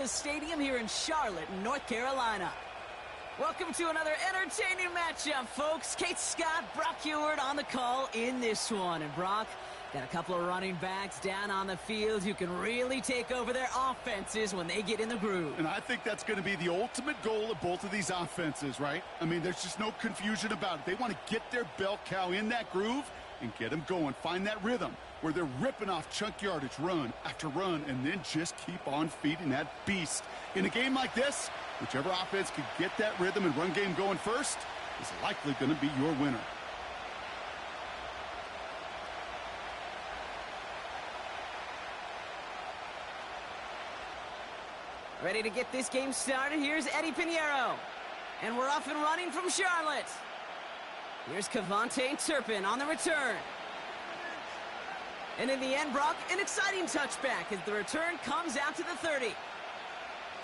The stadium here in Charlotte, North Carolina. Welcome to another entertaining matchup, folks. Kate Scott, Brock Ewart on the call in this one. And Brock got a couple of running backs down on the field who can really take over their offenses when they get in the groove. And I think that's going to be the ultimate goal of both of these offenses, right? I mean, there's just no confusion about it. They want to get their bell cow in that groove and get them going. Find that rhythm where they're ripping off chunk yardage, run after run, and then just keep on feeding that beast. In a game like this, whichever offense can get that rhythm and run game going first is likely going to be your winner. Ready to get this game started. Here's Eddie Pinheiro. And we're off and running from Charlotte. Here's Cavante Turpin on the return. And in the end, Brock, an exciting touchback as the return comes out to the 30.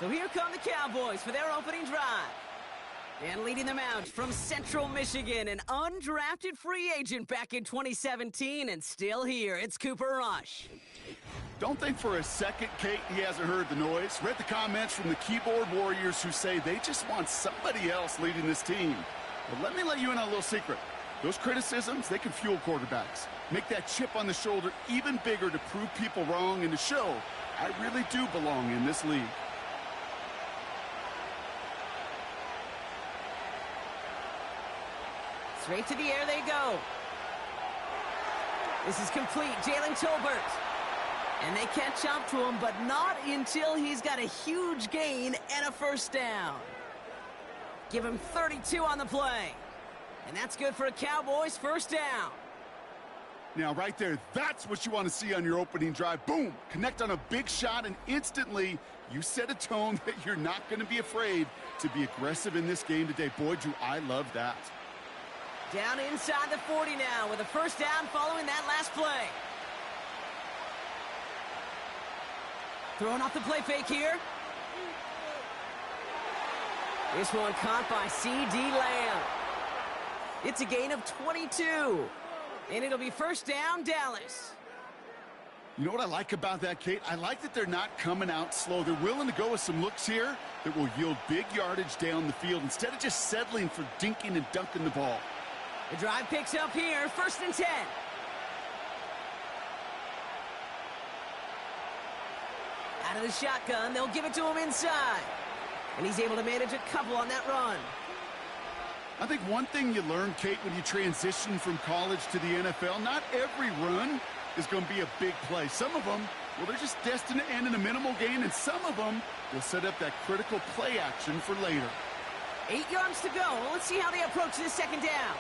So here come the Cowboys for their opening drive. And leading them out from Central Michigan, an undrafted free agent back in 2017 and still here. It's Cooper Rush. Don't think for a second, Kate, he hasn't heard the noise. Read the comments from the keyboard warriors who say they just want somebody else leading this team. But let me let you in on a little secret. Those criticisms, they can fuel quarterbacks. Make that chip on the shoulder even bigger to prove people wrong and to show I really do belong in this league. Straight to the air they go. This is complete. Jalen Tolbert. And they catch up to him, but not until he's got a huge gain and a first down. Give him 32 on the play. And that's good for a Cowboys first down. Now, right there, that's what you want to see on your opening drive. Boom! Connect on a big shot, and instantly you set a tone that you're not going to be afraid to be aggressive in this game today. Boy, do I love that. Down inside the 40 now with a first down following that last play. Throwing off the play fake here. This one caught by C.D. Lamb. It's a gain of 22. And it'll be first down, Dallas. You know what I like about that, Kate? I like that they're not coming out slow. They're willing to go with some looks here that will yield big yardage down the field instead of just settling for dinking and dunking the ball. The drive picks up here, first and 10. Out of the shotgun, they'll give it to him inside. And he's able to manage a couple on that run. I think one thing you learn, Kate, when you transition from college to the NFL, not every run is going to be a big play. Some of them, well, they're just destined to end in a minimal gain, and some of them will set up that critical play action for later. 8 yards to go. Let's see how they approach this second down.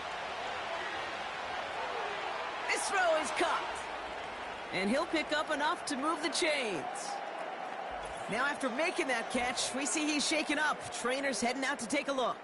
This throw is caught. And he'll pick up enough to move the chains. Now after making that catch, we see he's shaken up. Trainer's heading out to take a look.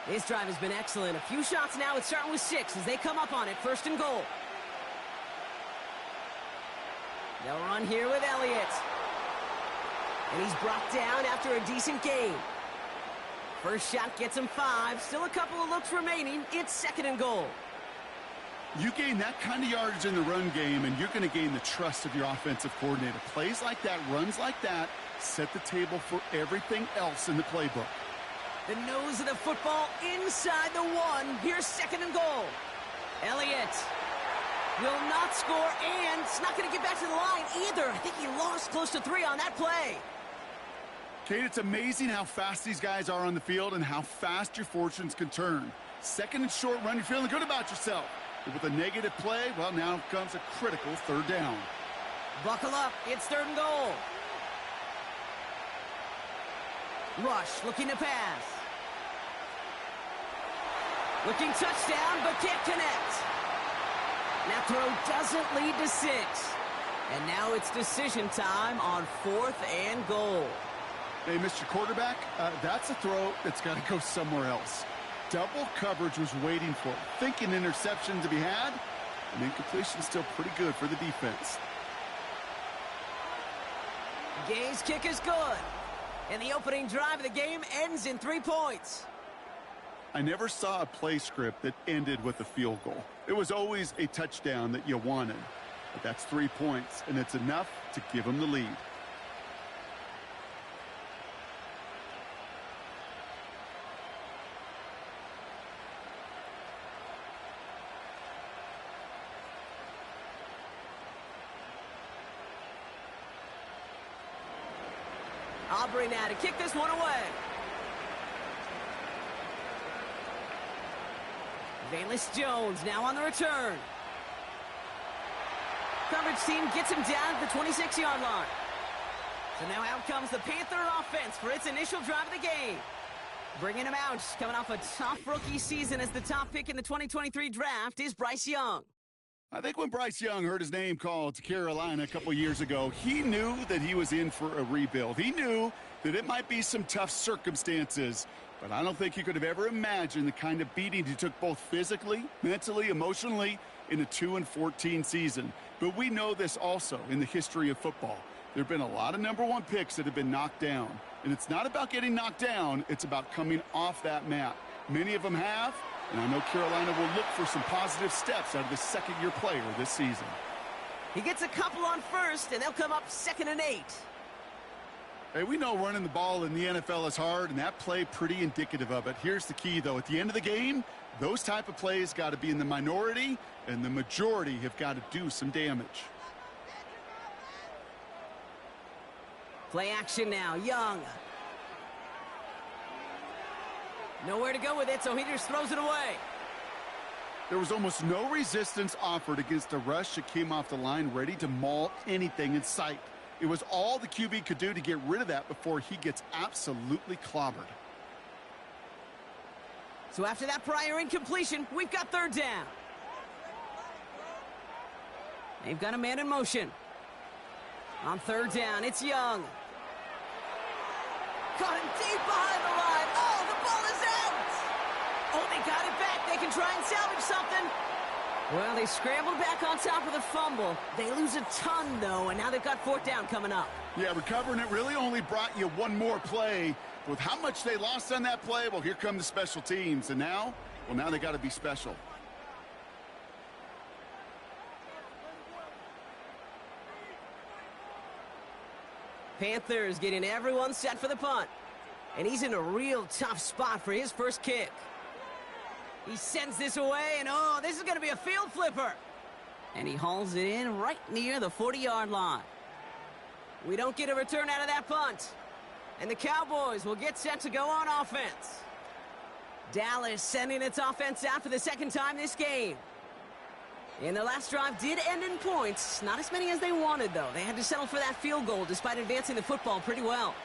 This drive has been excellent. A few shots now. It's starting with 6 as they come up on it. First and goal. They'll run here with Elliott. And he's brought down after a decent gain. First shot gets him 5. Still a couple of looks remaining. It's second and goal. You gain that kind of yardage in the run game, and you're going to gain the trust of your offensive coordinator. Plays like that, runs like that, set the table for everything else in the playbook. The nose of the football inside the 1. Here's second and goal. Elliott will not score, and it's not going to get back to the line either. I think he lost close to 3 on that play. Kate, it's amazing how fast these guys are on the field and how fast your fortunes can turn. Second and short run, you're feeling good about yourself. But with a negative play, well, now comes a critical third down. Buckle up. It's third and goal. Rush looking to pass. Looking touchdown, but can't connect. That throw doesn't lead to 6. And now it's decision time on 4th and goal. Hey, Mr. Quarterback, that's a throw that's got to go somewhere else. Double coverage was waiting for it, thinking interception to be had, and incompletion still pretty good for the defense. Gay's kick is good. And the opening drive of the game ends in 3 points. I never saw a play script that ended with a field goal. It was always a touchdown that you wanted. But that's 3 points, and it's enough to give them the lead. Aubrey now to kick this one away. Valus Jones now on the return. Coverage team gets him down at the 26-yard line. So now out comes the Panther offense for its initial drive of the game. Bringing him out, coming off a tough rookie season as the top pick in the 2023 draft is Bryce Young. I think when Bryce Young heard his name called to Carolina a couple years ago, he knew that he was in for a rebuild. He knew that it might be some tough circumstances, but I don't think he could have ever imagined the kind of beating he took both physically, mentally, emotionally in a 2-14 season. But we know this also in the history of football. There have been a lot of #1 picks that have been knocked down. And it's not about getting knocked down, it's about coming off that mat. Many of them have. And I know Carolina will look for some positive steps out of the second-year player this season. He gets a couple on first, and they'll come up 2nd and 8. Hey, we know running the ball in the NFL is hard, and that play pretty indicative of it. Here's the key, though. At the end of the game, those type of plays got to be in the minority, and the majority have got to do some damage. Play action now. Young. Nowhere to go with it, so he just throws it away. There was almost no resistance offered against a rush that came off the line ready to maul anything in sight. It was all the QB could do to get rid of that before he gets absolutely clobbered. So after that prior incompletion, we've got 3rd down. They've got a man in motion. On 3rd down, it's Young. Caught him deep behind the line. Oh, the ball is out! Oh, they got it back. They can try and salvage something. Well, they scrambled back on top of the fumble. They lose a ton, though, and now they've got 4th down coming up. Yeah, recovering it really only brought you one more play. With how much they lost on that play, well, here come the special teams. And now, well, now they got to be special. Panthers getting everyone set for the punt. And he's in a real tough spot for his first kick. He sends this away, and oh, this is going to be a field flipper. And he hauls it in right near the 40-yard line. We don't get a return out of that punt. And the Cowboys will get set to go on offense. Dallas sending its offense out for the 2nd time this game. And the last drive did end in points. Not as many as they wanted, though. They had to settle for that field goal despite advancing the football pretty well.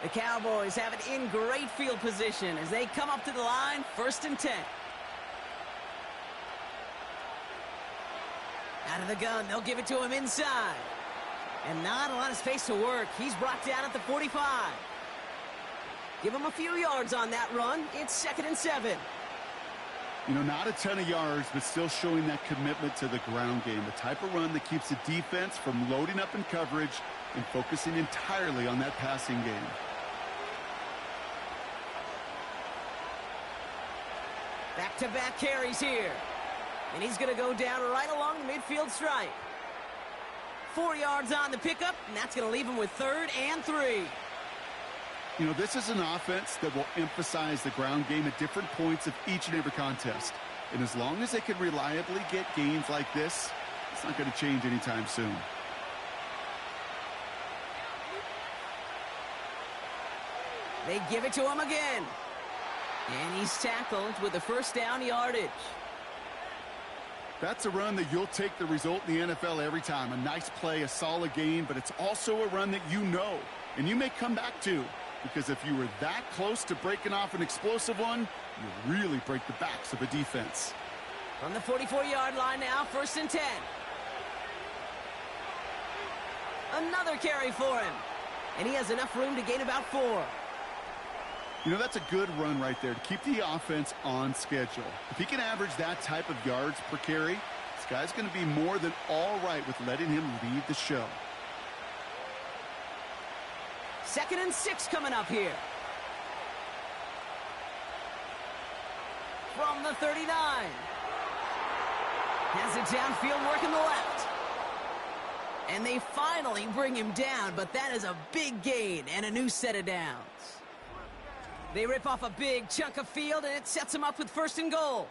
The Cowboys have it in great field position as they come up to the line, 1st and 10. Out of the gun, they'll give it to him inside. And not a lot of space to work. He's brought down at the 45. Give him a few yards on that run. It's 2nd and 7. You know, not a ton of yards, but still showing that commitment to the ground game. The type of run that keeps the defense from loading up in coverage and focusing entirely on that passing game. Back-to-back carries here. And he's going to go down right along the midfield stripe. 4 yards on the pickup, and that's going to leave him with 3rd and 3. You know, this is an offense that will emphasize the ground game at different points of each and every contest. And as long as they can reliably get gains like this, it's not going to change anytime soon. They give it to him again. And he's tackled with the 1st down yardage. That's a run that you'll take the result in the NFL every time. A nice play, a solid game, but it's also a run that you know, and you may come back to, because if you were that close to breaking off an explosive one, you really break the backs of a defense. From the 44-yard line now, 1st and 10. Another carry for him. And he has enough room to gain about 4. You know, that's a good run right there to keep the offense on schedule. If he can average that type of yards per carry, this guy's going to be more than all right with letting him lead the show. 2nd and 6 coming up here. From the 39. Has it downfield, working the left. And they finally bring him down, but that is a big gain and a new set of downs. They rip off a big chunk of field, and it sets them up with 1st and goal.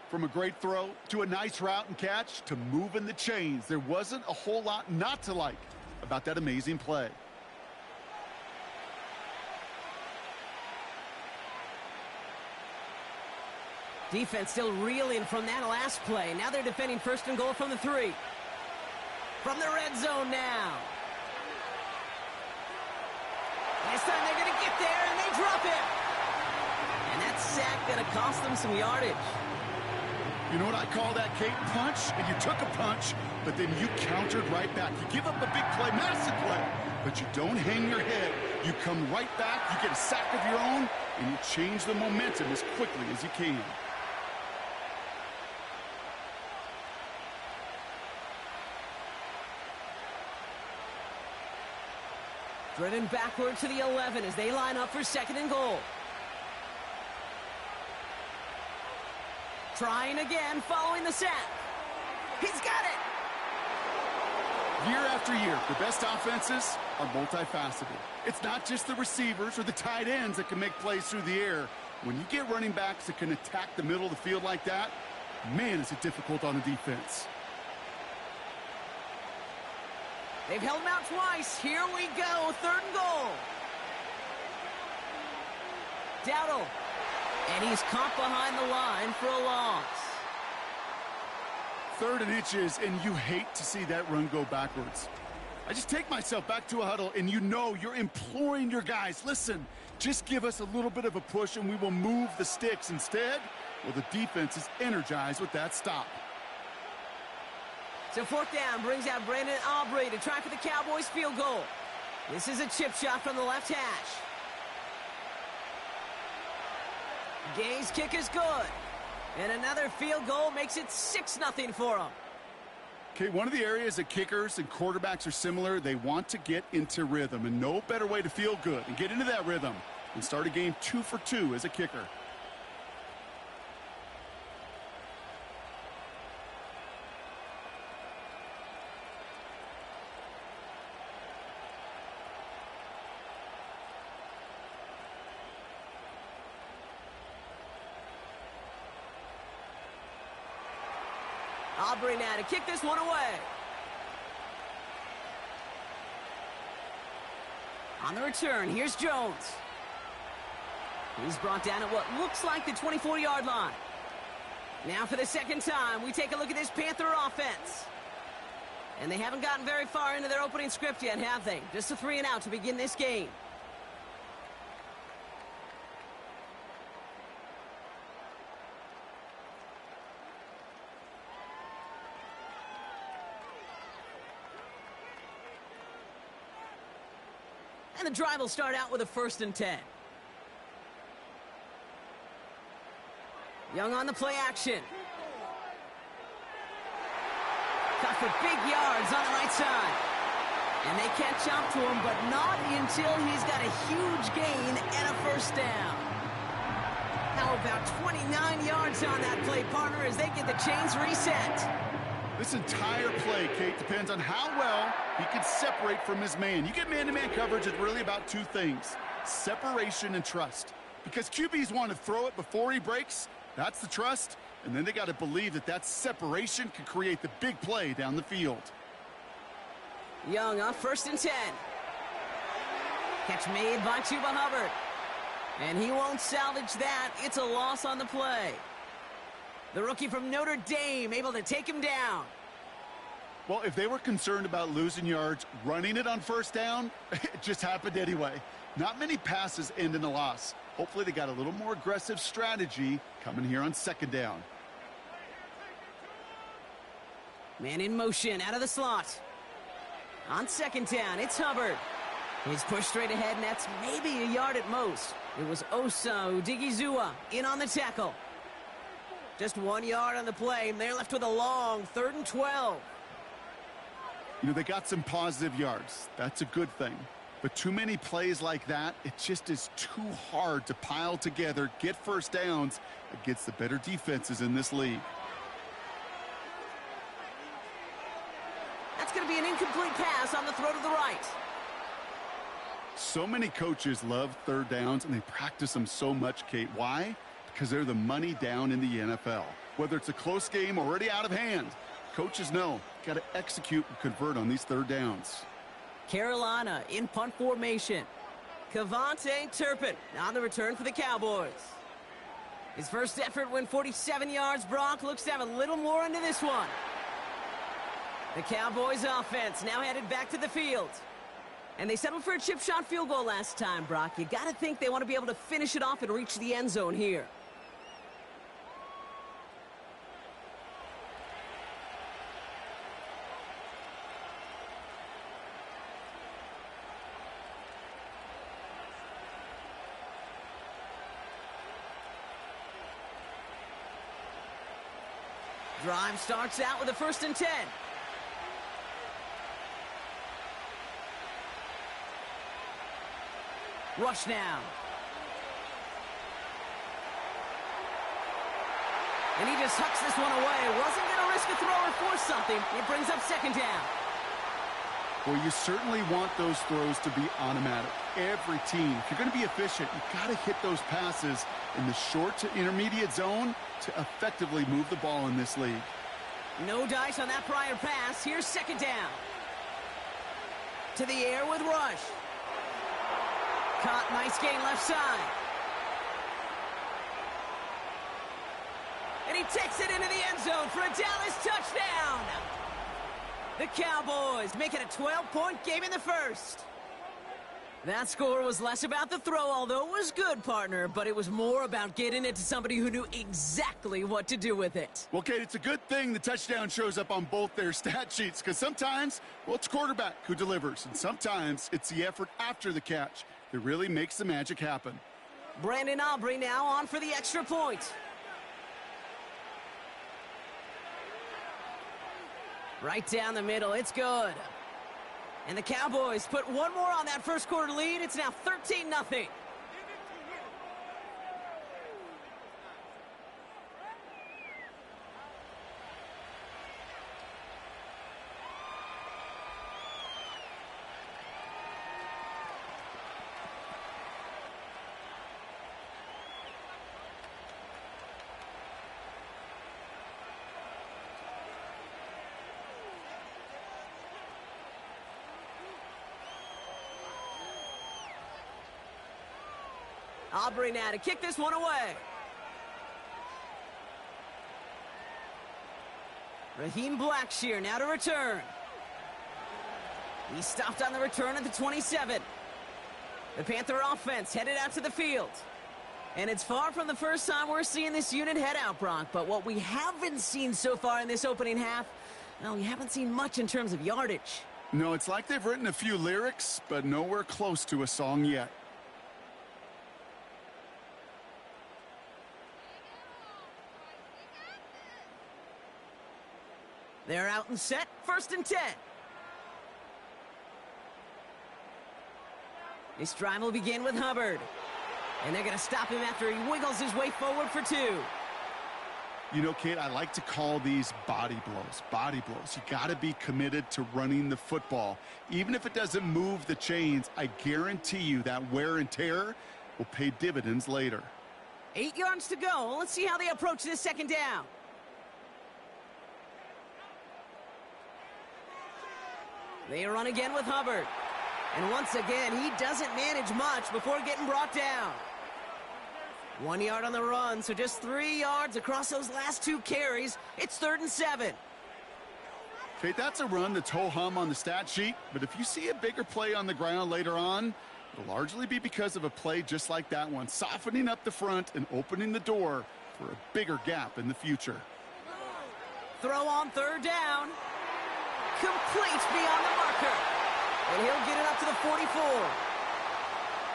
From a great throw to a nice route and catch to moving the chains, there wasn't a whole lot not to like about that amazing play. Defense still reeling from that last play. Now they're defending 1st and goal from the 3. From the red zone now. This time they're going to get there, and they drop it. And that sack going to cost them some yardage. You know what I call that, Kate? Punch, and you took a punch, but then you countered right back. You give up a big play, massive play, but you don't hang your head. You come right back, you get a sack of your own, and you change the momentum as quickly as you can. Driven backward to the 11 as they line up for 2nd and goal. Trying again, following the sack. He's got it! Year after year, the best offenses are multifaceted. It's not just the receivers or the tight ends that can make plays through the air. When you get running backs that can attack the middle of the field like that, man, is it difficult on the defense. They've held him out twice. Here we go. 3rd and goal. Dowdle. And he's caught behind the line for a loss. 3rd and inches, and you hate to see that run go backwards. I just take myself back to a huddle, and you know you're imploring your guys, listen, just give us a little bit of a push, and we will move the sticks. Instead, well, the defense is energized with that stop. So 4th down brings out Brandon Aubrey to try for the Cowboys field goal. This is a chip shot from the left hash. Gay's kick is good. And another field goal makes it 6-0 for them. Okay, one of the areas that kickers and quarterbacks are similar, they want to get into rhythm. And no better way to feel good and get into that rhythm than start a game 2 for 2 as a kicker. Aubrey now to kick this one away. On the return, here's Jones. He's brought down at what looks like the 24-yard line. Now for the 2nd time, we take a look at this Panther offense. And they haven't gotten very far into their opening script yet, have they? Just a 3 and out to begin this game. And the drive will start out with a 1st and 10. Young on the play action. Cut for big yards on the right side. And they catch up to him, but not until he's got a huge gain and a 1st down. How about 29 yards on that play, partner, as they get the chains reset. This entire play, Kate, depends on how well he can separate from his man. You get man-to-man coverage, it's really about 2 things, separation and trust. Because QBs want to throw it before he breaks, that's the trust, and then they got to believe that that separation can create the big play down the field. Young on 1st and 10. Catch made by Chuba Hubbard. And he won't salvage that. It's a loss on the play. The rookie from Notre Dame able to take him down. Well, if they were concerned about losing yards, running it on 1st down, it just happened anyway. Not many passes end in a loss. Hopefully they got a little more aggressive strategy coming here on 2nd down. Man in motion out of the slot. On second down, it's Hubbard. He's pushed straight ahead, and that's maybe a yard at most. It was Osa Odigizua in on the tackle. Just 1 yard on the play, and they're left with a long 3rd and 12. You know, they got some positive yards. That's a good thing. But too many plays like that, it just is too hard to pile together, get first downs against the better defenses in this league. That's going to be an incomplete pass on the throw to the right. So many coaches love 3rd downs, and they practice them so much, Kate. Why? Because they're the money down in the NFL. Whether it's a close game already out of hand, coaches know, got to execute and convert on these 3rd downs. Carolina in punt formation. Cavante Turpin on the return for the Cowboys. His first effort went 47 yards. Brock looks to have a little more into this one. The Cowboys offense now headed back to the field. And they settled for a chip shot field goal last time, Brock. You got to think they want to be able to finish it off and reach the end zone here. Drive starts out with a 1st and 10. Rush now. And he just hucks this one away. Wasn't going to risk a throw or force something. It brings up 2nd down. Well, you certainly want those throws to be automatic. Every team, if you're going to be efficient, you've got to hit those passes in the short to intermediate zone to effectively move the ball in this league. No dice on that prior pass. Here's 2nd down. To the air with Rush. Caught, nice gain left side. And he takes it into the end zone for a Dallas touchdown. The Cowboys make it a 12-point game in the first. That score was less about the throw, although it was good, partner, but it was more about getting it to somebody who knew exactly what to do with it. Well, Kate, it's a good thing the touchdown shows up on both their stat sheets, because sometimes, well, it's quarterback who delivers, and sometimes it's the effort after the catch that really makes the magic happen. Brandon Aubrey now on for the extra point. Right down the middle, it's good. And the Cowboys put one more on that first quarter lead. It's now 13-0. Aubrey now to kick this one away. Raheem Blackshear now to return. He stopped on the return at the 27. The Panther offense headed out to the field. And it's far from the first time we're seeing this unit head out, Brock. But what we haven't seen so far in this opening half, well, we haven't seen much in terms of yardage. No, it's like they've written a few lyrics, but nowhere close to a song yet. They're out and set, 1st and 10. This drive will begin with Hubbard. And they're going to stop him after he wiggles his way forward for 2. You know, Kate, I like to call these body blows. Body blows. You got to be committed to running the football. Even if it doesn't move the chains, I guarantee you that wear and tear will pay dividends later. 8 yards to go. Let's see how they approach this 2nd down. They run again with Hubbard. And once again, he doesn't manage much before getting brought down. 1 yard on the run, so just 3 yards across those last 2 carries. It's 3rd and 7. Kate, that's a run that's ho-hum on the stat sheet, but if you see a bigger play on the ground later on, it'll largely be because of a play just like that one, softening up the front and opening the door for a bigger gap in the future. Throw on 3rd down. Complete beyond the marker. And he'll get it up to the 44.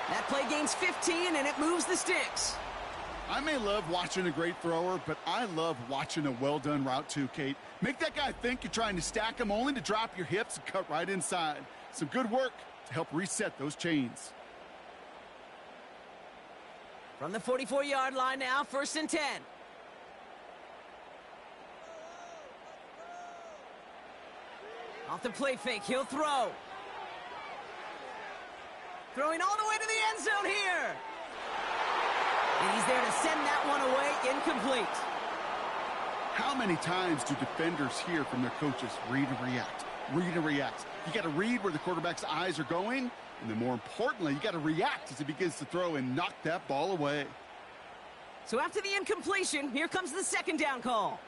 That play gains 15, and it moves the sticks. I may love watching a great thrower, but I love watching a well-done route too, Kate. Make that guy think you're trying to stack him only to drop your hips and cut right inside. Some good work to help reset those chains. From the 44-yard line now, 1st and 10. Off the play fake, he'll throw. Throwing all the way to the end zone here. And he's there to send that one away, incomplete. How many times do defenders hear from their coaches, read and react, read and react? You got to read where the quarterback's eyes are going, and then more importantly, you got to react as he begins to throw and knock that ball away. So after the incompletion, here comes the 2nd down call.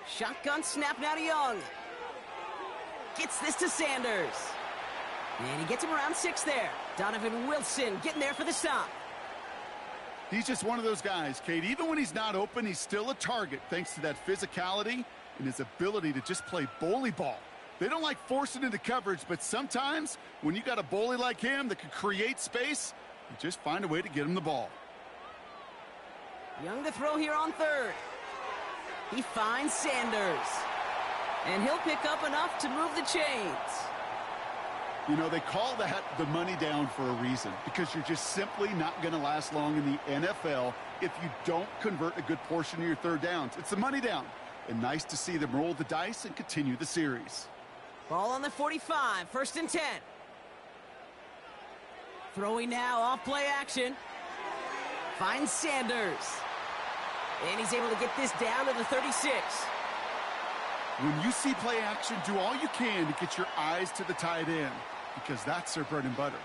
Shotgun snap now to Young. Gets this to Sanders. And he gets him around 6 there. Donovan Wilson getting there for the stop. He's just one of those guys, Kate. Even when he's not open, he's still a target thanks to that physicality and his ability to just play bully ball. They don't like forcing into coverage, but sometimes when you got a bully like him that can create space, you just find a way to get him the ball. Young to throw here on 3rd. He finds Sanders. And he'll pick up enough to move the chains. You know, they call that the money down for a reason, because you're just simply not going to last long in the NFL if you don't convert a good portion of your 3rd downs. It's the money down. And nice to see them roll the dice and continue the series. Ball on the 45, 1st and 10. Throwing now, off play action. Finds Sanders. And he's able to get this down to the 36. When you see play action, do all you can to get your eyes to the tight end, because that's their bread and butter.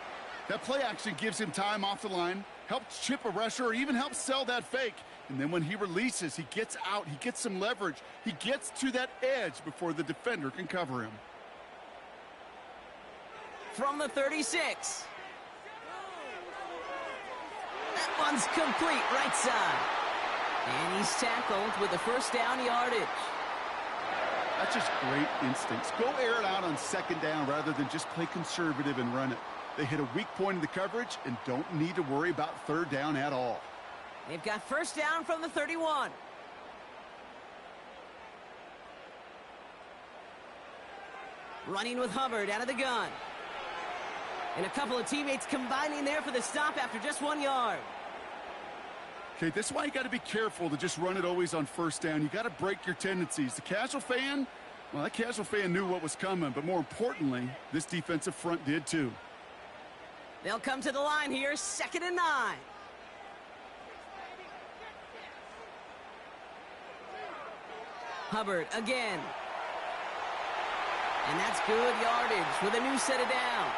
That play action gives him time off the line, helps chip a rusher, or even helps sell that fake. And then when he releases, he gets out, he gets some leverage. He gets to that edge before the defender can cover him. From the 36. That one's complete, right side. And he's tackled with the 1st down yardage. That's just great instincts. Go air it out on 2nd down rather than just play conservative and run it. They hit a weak point in the coverage and don't need to worry about 3rd down at all. They've got 1st down from the 31. Running with Hubbard out of the gun. And a couple of teammates combining there for the stop after just 1 yard. Okay, that's why you got to be careful to just run it always on 1st down. You got to break your tendencies. The casual fan, well, that casual fan knew what was coming, but more importantly, this defensive front did too. They'll come to the line here, 2nd and 9. Hubbard again. And that's good yardage with a new set of downs.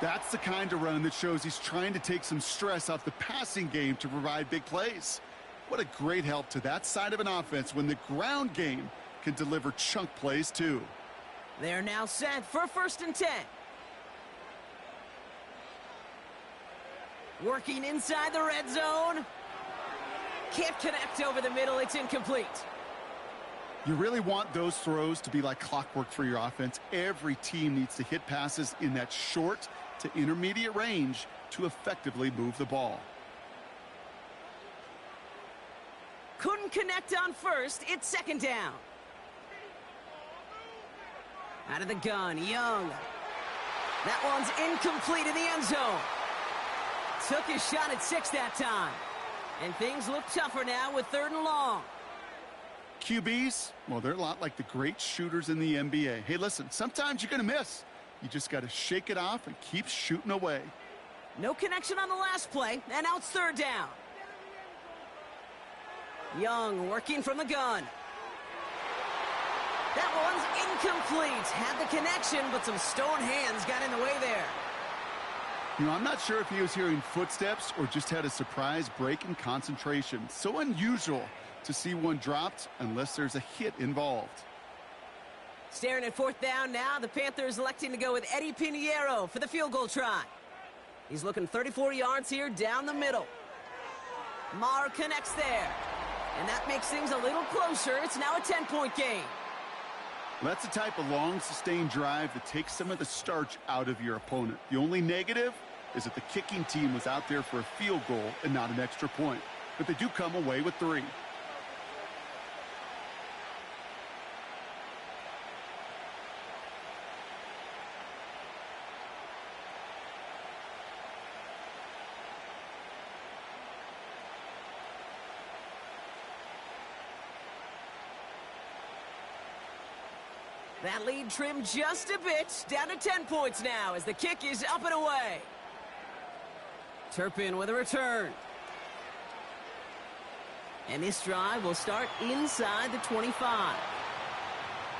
That's the kind of run that shows he's trying to take some stress off the passing game to provide big plays. What a great help to that side of an offense when the ground game can deliver chunk plays too. They're now set for 1st and 10. Working inside the red zone. Can't connect over the middle. It's incomplete. You really want those throws to be like clockwork for your offense. Every team needs to hit passes in that short to intermediate range to effectively move the ball. Couldn't connect on 1st. It's 2nd down. Out of the gun, Young. That one's incomplete in the end zone. Took his shot at 6 that time. And things look tougher now with 3rd and long. QBs, well, they're a lot like the great shooters in the NBA. Hey, listen, sometimes you're going to miss. You just got to shake it off and keep shooting away. No connection on the last play, and now it's 3rd down. Young working from the gun. That one's incomplete. Had the connection, but some stone hands got in the way there. You know, I'm not sure if he was hearing footsteps or just had a surprise break in concentration. So unusual to see one dropped unless there's a hit involved. Staring at 4th down now, the Panthers electing to go with Eddie Pinheiro for the field goal try. He's looking 34 yards here down the middle. Maher connects there. And that makes things a little closer. It's now a 10-point game. That's the type of long, sustained drive that takes some of the starch out of your opponent. The only negative is that the kicking team was out there for a field goal and not an extra point. But they do come away with 3. That lead trimmed just a bit, down to 10 points now as the kick is up and away. Turpin with a return. And this drive will start inside the 25.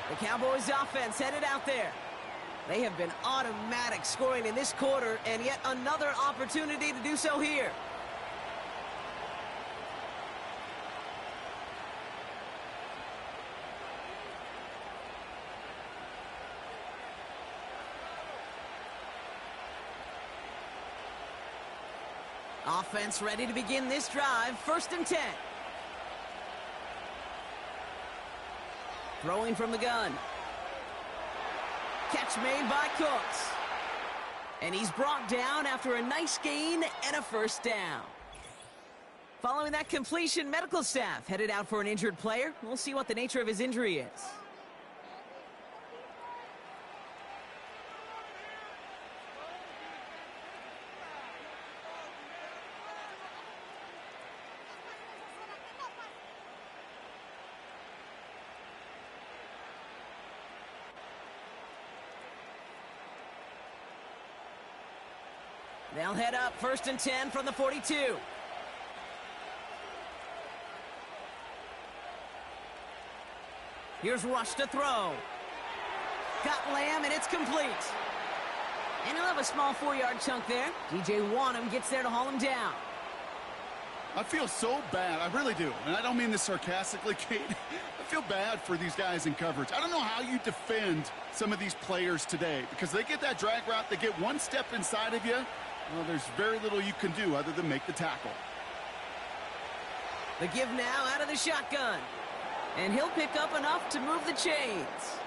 The Cowboys offense headed out there. They have been automatic scoring in this quarter, and yet another opportunity to do so here. Offense ready to begin this drive. 1st and 10. Throwing from the gun. Catch made by Cooks. And he's brought down after a nice gain and a 1st down. Following that completion, medical staff headed out for an injured player. We'll see what the nature of his injury is. They'll head up 1st and 10 from the 42. Here's Rush to throw. Got Lamb, and it's complete. And he'll have a small 4-yard chunk there. DJ Wanham gets there to haul him down. I feel so bad. I really do. And I don't mean this sarcastically, Kate. I feel bad for these guys in coverage. I don't know how you defend some of these players today because they get that drag route. They get one step inside of you. Well, there's very little you can do other than make the tackle. The give now out of the shotgun. And he'll pick up enough to move the chains.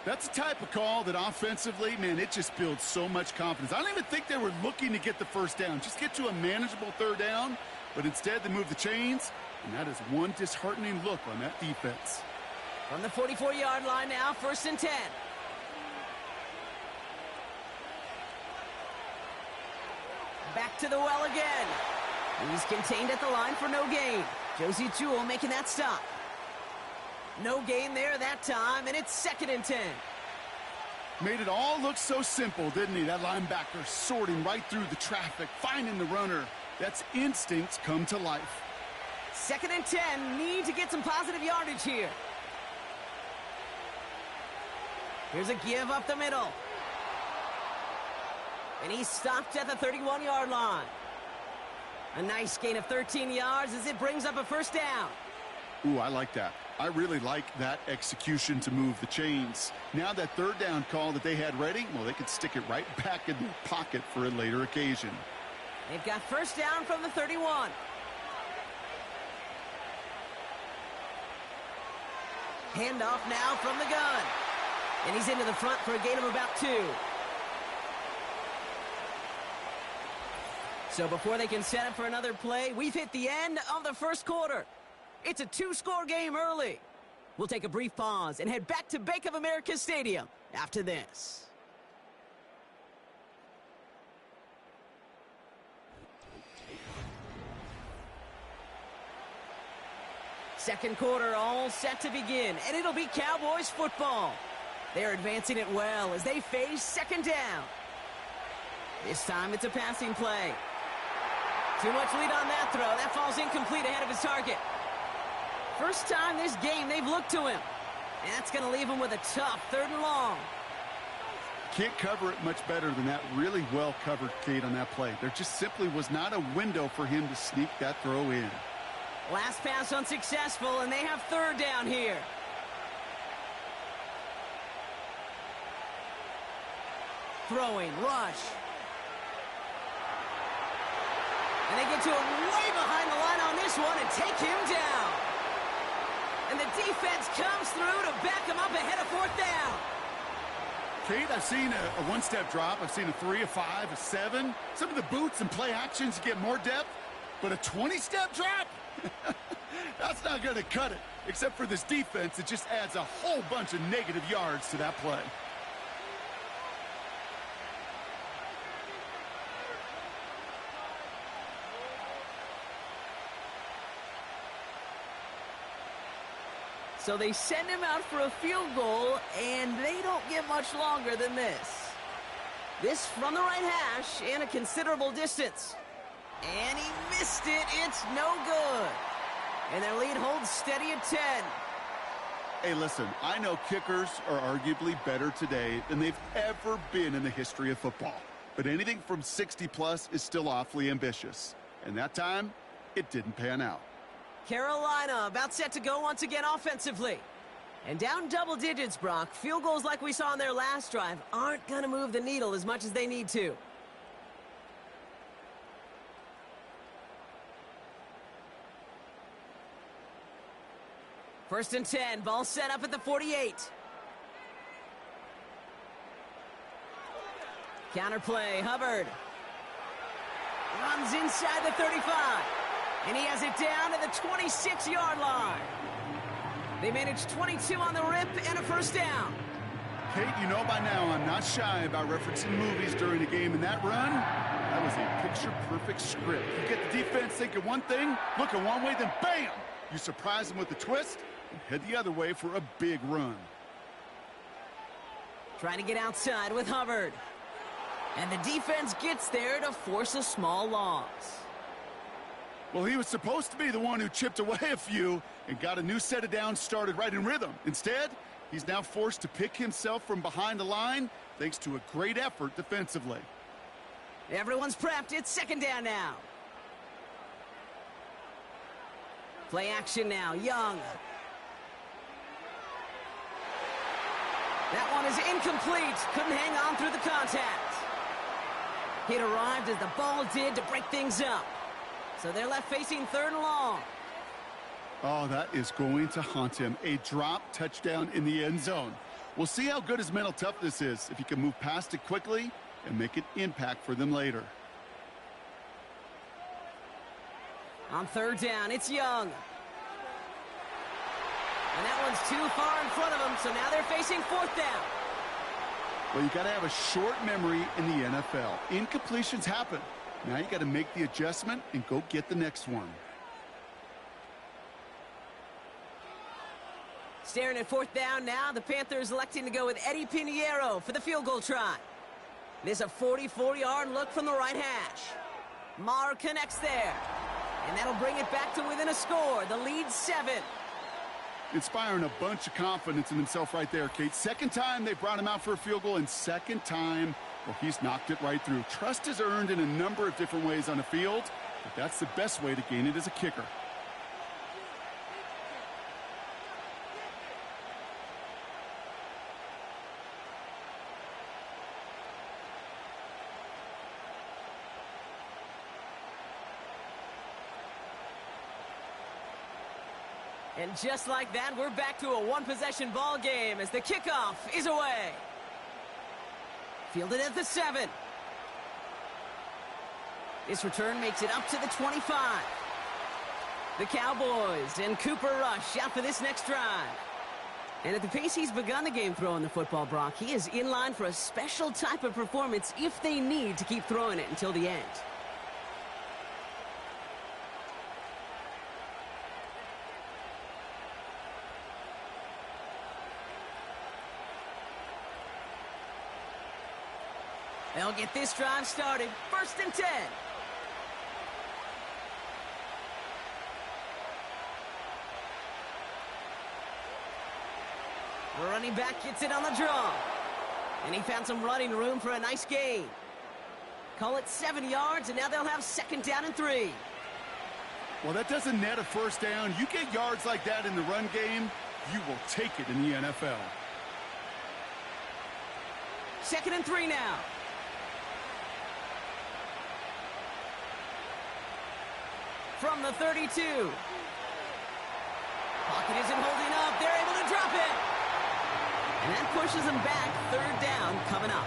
That's the type of call that offensively, man, it just builds so much confidence. I don't even think they were looking to get the 1st down. Just get to a manageable 3rd down. But instead, they move the chains. And that is one disheartening look on that defense. From the 44-yard line now, 1st and 10. Back to the well again. He's contained at the line for no gain. Josie Jewell making that stop. No gain there that time, and it's 2nd and 10. Made it all look so simple, didn't he? That linebacker sorting right through the traffic, finding the runner. That's instincts come to life. 2nd and 10, need to get some positive yardage here. Here's a give up the middle. And he's stopped at the 31-yard line. A nice gain of 13 yards as it brings up a 1st down. Ooh, I like that. I really like that execution to move the chains. Now that 3rd down call that they had ready, well, they could stick it right back in their pocket for a later occasion. They've got 1st down from the 31. Handoff now from the gun. And he's into the front for a gain of about 2. So before they can set up for another play, we've hit the end of the 1st quarter. It's a 2-score game early. We'll take a brief pause and head back to Bank of America Stadium after this. Second quarter all set to begin, and it'll be Cowboys football. They're advancing it well as they face 2nd down. This time it's a passing play. Too much lead on that throw. That falls incomplete ahead of his target. First time this game they've looked to him. And that's going to leave him with a tough 3rd and long. Can't cover it much better than that. Really well covered, Kate, on that play. There just simply was not a window for him to sneak that throw in. Last pass unsuccessful, and they have 3rd down here. Throwing, Rush. And they get to him way behind the line on this this one and take him down. And the defense comes through to back him up ahead of fourth down. Kate, I've seen a one-step drop. I've seen a 3, a 5, a 7. Some of the boots and play actions get more depth, but a 20-step drop? That's not going to cut it. Except for this defense, it just adds a whole bunch of negative yards to that play. So they send him out for a field goal, and they don't get much longer than this. This from the right hash and a considerable distance. And he missed it. It's no good. And their lead holds steady at 10. Hey, listen, I know kickers are arguably better today than they've ever been in the history of football. But anything from 60-plus is still awfully ambitious. And that time, it didn't pan out. Carolina about set to go once again offensively. And down double digits, Brock. Field goals like we saw on their last drive aren't going to move the needle as much as they need to. First and 10, ball set up at the 48. Counter play, Hubbard. Runs inside the 35. And he has it down to the 26-yard line. They managed 22 on the rip and a first down. Kate, you know by now I'm not shy about referencing movies during a game, and that run, that was a picture-perfect script. You get the defense thinking one thing, looking one way, then bam! You surprise them with a twist and head the other way for a big run. Trying to get outside with Hubbard. And the defense gets there to force a small loss. Well, he was supposed to be the one who chipped away a few and got a new set of downs started right in rhythm. Instead, he's now forced to pick himself from behind the line thanks to a great effort defensively. Everyone's prepped. It's second down now. Play action now. Young. That one is incomplete. Couldn't hang on through the contact. It arrived as the ball did to break things up. So they're left facing third and long. Oh, that is going to haunt him. A drop touchdown in the end zone. We'll see how good his mental toughness is if he can move past it quickly and make an impact for them later. On third down, it's Young. And that one's too far in front of them, so now they're facing fourth down. Well, you got to have a short memory in the NFL. Incompletions happen. Now you got to make the adjustment and go get the next one. Staring at fourth down now, the Panthers electing to go with Eddie Pinheiro for the field goal try. There's a 44-yard look from the right hash. Maher connects there. And that'll bring it back to within a score. The lead 7. Inspiring a bunch of confidence in himself right there, Kate. Second time they brought him out for a field goal, and second time, well, he's knocked it right through. Trust is earned in a number of different ways on the field, but that's the best way to gain it as a kicker. And just like that, we're back to a one-possession ball game as the kickoff is away. Fielded at the 7. This return makes it up to the 25. The Cowboys and Cooper Rush out for this next drive. And at the pace he's begun the game throwing the football, Brock, he is in line for a special type of performance if they need to keep throwing it until the end. They'll get this drive started. First and 10. The running back gets it on the draw. And he found some running room for a nice gain. Call it 7 yards, and now they'll have second down and 3. Well, that doesn't net a first down. You get yards like that in the run game, you will take it in the NFL. Second and 3 now. from the 32. Pocket isn't holding up. They're able to drop it. And that pushes them back. Third down coming up.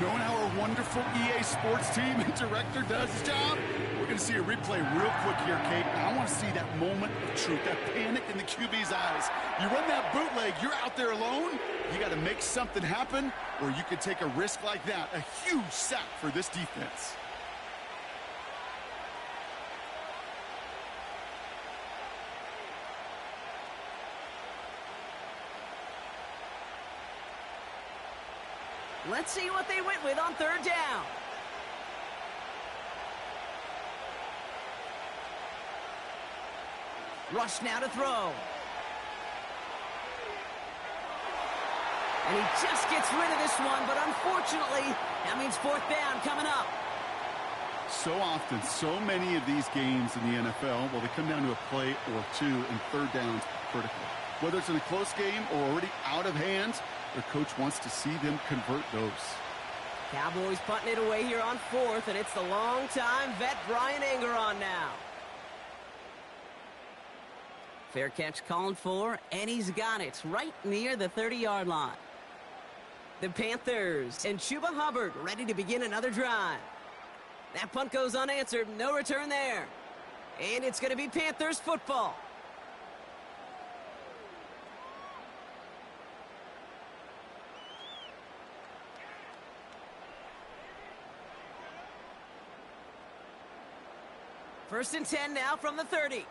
Knowing how our wonderful EA Sports team and director does his job, we're going to see a replay real quick here, Kate. I want to see that moment of truth, that panic in the QB's eyes. You run that bootleg, you're out there alone. You got to make something happen, or you could take a risk like that. A huge sack for this defense. Let's see what they went with on third down. Rush now to throw. And he just gets rid of this one, but unfortunately, that means fourth down coming up. So often, so many of these games in the NFL, well, they come down to a play or two, and third downs are critical. Whether it's in a close game or already out of hand, their coach wants to see them convert those. Cowboys punting it away here on fourth, and it's the long-time vet Brian Anger on now. Fair catch called for, and he's got it right near the 30-yard line. The Panthers and Chuba Hubbard ready to begin another drive. That punt goes unanswered, no return there. And it's going to be Panthers football. First and 10 now from the 30.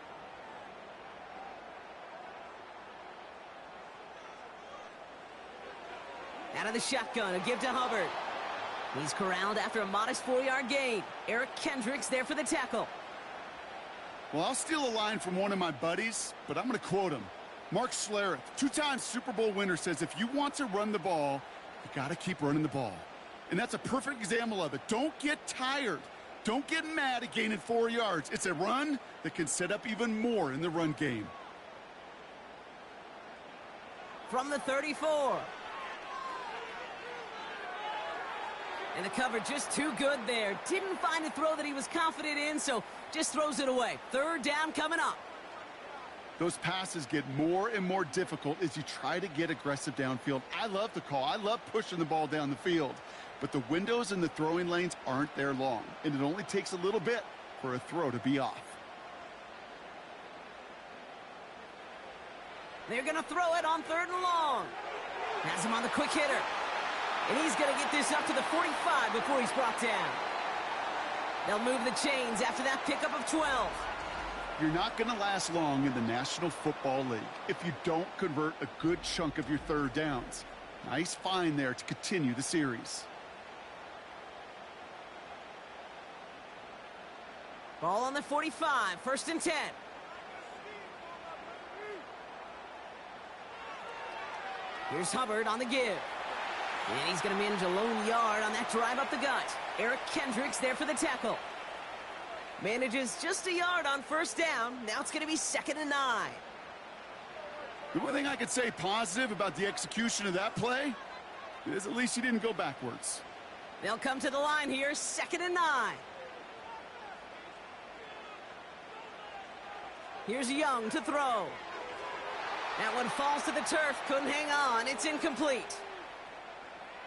Out of the shotgun, a give to Hubbard. He's corralled after a modest 4-yard gain. Eric Kendricks there for the tackle. Well, I'll steal a line from one of my buddies, but I'm going to quote him. Mark Schlereth, two-time Super Bowl winner, says if you want to run the ball, you got to keep running the ball. And that's a perfect example of it. Don't get tired. Don't get mad at gaining 4 yards. It's a run that can set up even more in the run game. From the 34. And the cover just too good there. Didn't find a throw that he was confident in, so just throws it away. Third down coming up. Those passes get more and more difficult as you try to get aggressive downfield. I love the call. I love pushing the ball down the field. But the windows in the throwing lanes aren't there long, and it only takes a little bit for a throw to be off. They're going to throw it on third and long. Has him on the quick hitter. And he's going to get this up to the 45 before he's brought down. They'll move the chains after that pickup of 12. You're not going to last long in the National Football League if you don't convert a good chunk of your third downs. Nice find there to continue the series. Ball on the 45, first and 10. Here's Hubbard on the give. And he's going to manage a lone yard on that drive up the gut. Eric Kendricks there for the tackle. Manages just a yard on first down. Now it's going to be 2nd and 9. The one thing I could say positive about the execution of that play is at least he didn't go backwards. They'll come to the line here, 2nd and 9. Here's Young to throw. That one falls to the turf, couldn't hang on. It's incomplete.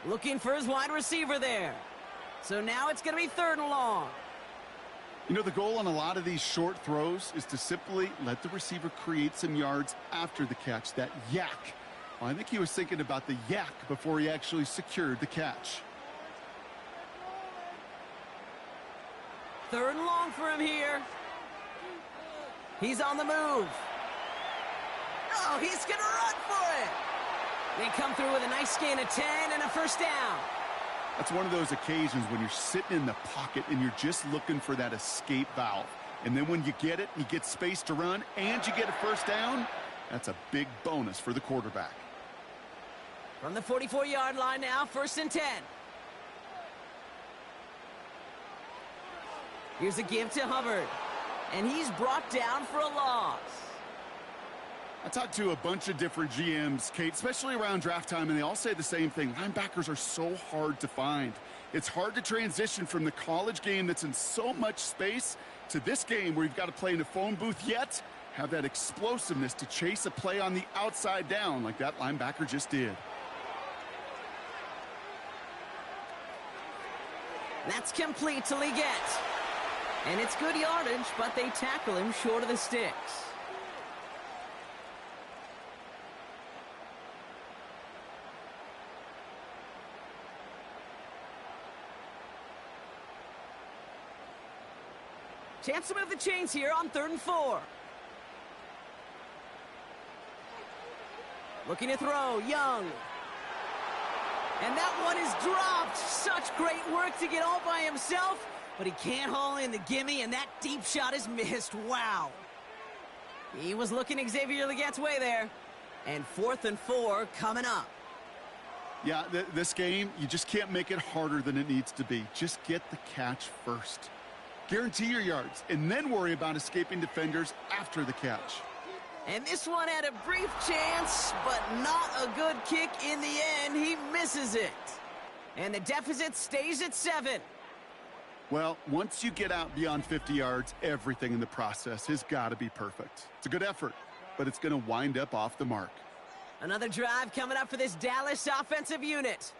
Looking for his wide receiver there. So now it's going to be 3rd and long. You know, the goal on a lot of these short throws is to simply let the receiver create some yards after the catch, that yak. Well, I think he was thinking about the yak before he actually secured the catch. 3rd and long for him here. He's on the move. Oh, he's going to run for it. They come through with a nice gain of 10 and a first down. That's one of those occasions when you're sitting in the pocket and you're just looking for that escape valve. And then when you get it, you get space to run, and you get a first down, that's a big bonus for the quarterback. From the 44-yard line now, 1st and 10. Here's a give to Hubbard. And he's brought down for a loss. I talked to a bunch of different GMs, Kate, especially around draft time, and they all say the same thing. Linebackers are so hard to find. It's hard to transition from the college game that's in so much space to this game where you've got to play in a phone booth, yet have that explosiveness to chase a play on the outside down like that linebacker just did. That's complete to Leggett. And it's good yardage, but they tackle him short of the sticks. Chance to move the chains here on 3rd and 4. Looking to throw, Young. And that one is dropped. Such great work to get all by himself, but he can't haul in the gimme, and that deep shot is missed. Wow. He was looking Xavier Leggett's way there. And 4th and 4 coming up. Yeah, this game, you just can't make it harder than it needs to be. Just get the catch first. Guarantee your yards, and then worry about escaping defenders after the catch. And this one had a brief chance, but not a good kick in the end. He misses it. And the deficit stays at 7. Well, once you get out beyond 50 yards, everything in the process has got to be perfect. It's a good effort, but it's going to wind up off the mark. Another drive coming up for this Dallas offensive unit.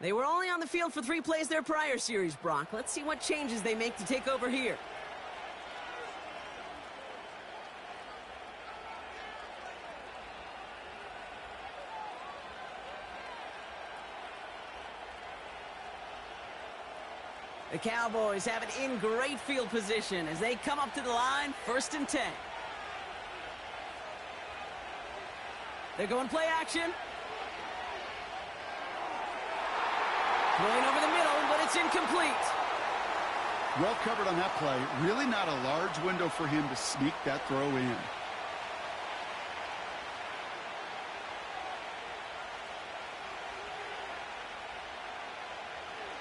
They were only on the field for 3 plays their prior series, Brock. Let's see what changes they make to take over here. The Cowboys have it in great field position as they come up to the line, 1st and 10. They're going play action. Throwing over the middle, but it's incomplete. Well covered on that play. Really not a large window for him to sneak that throw in.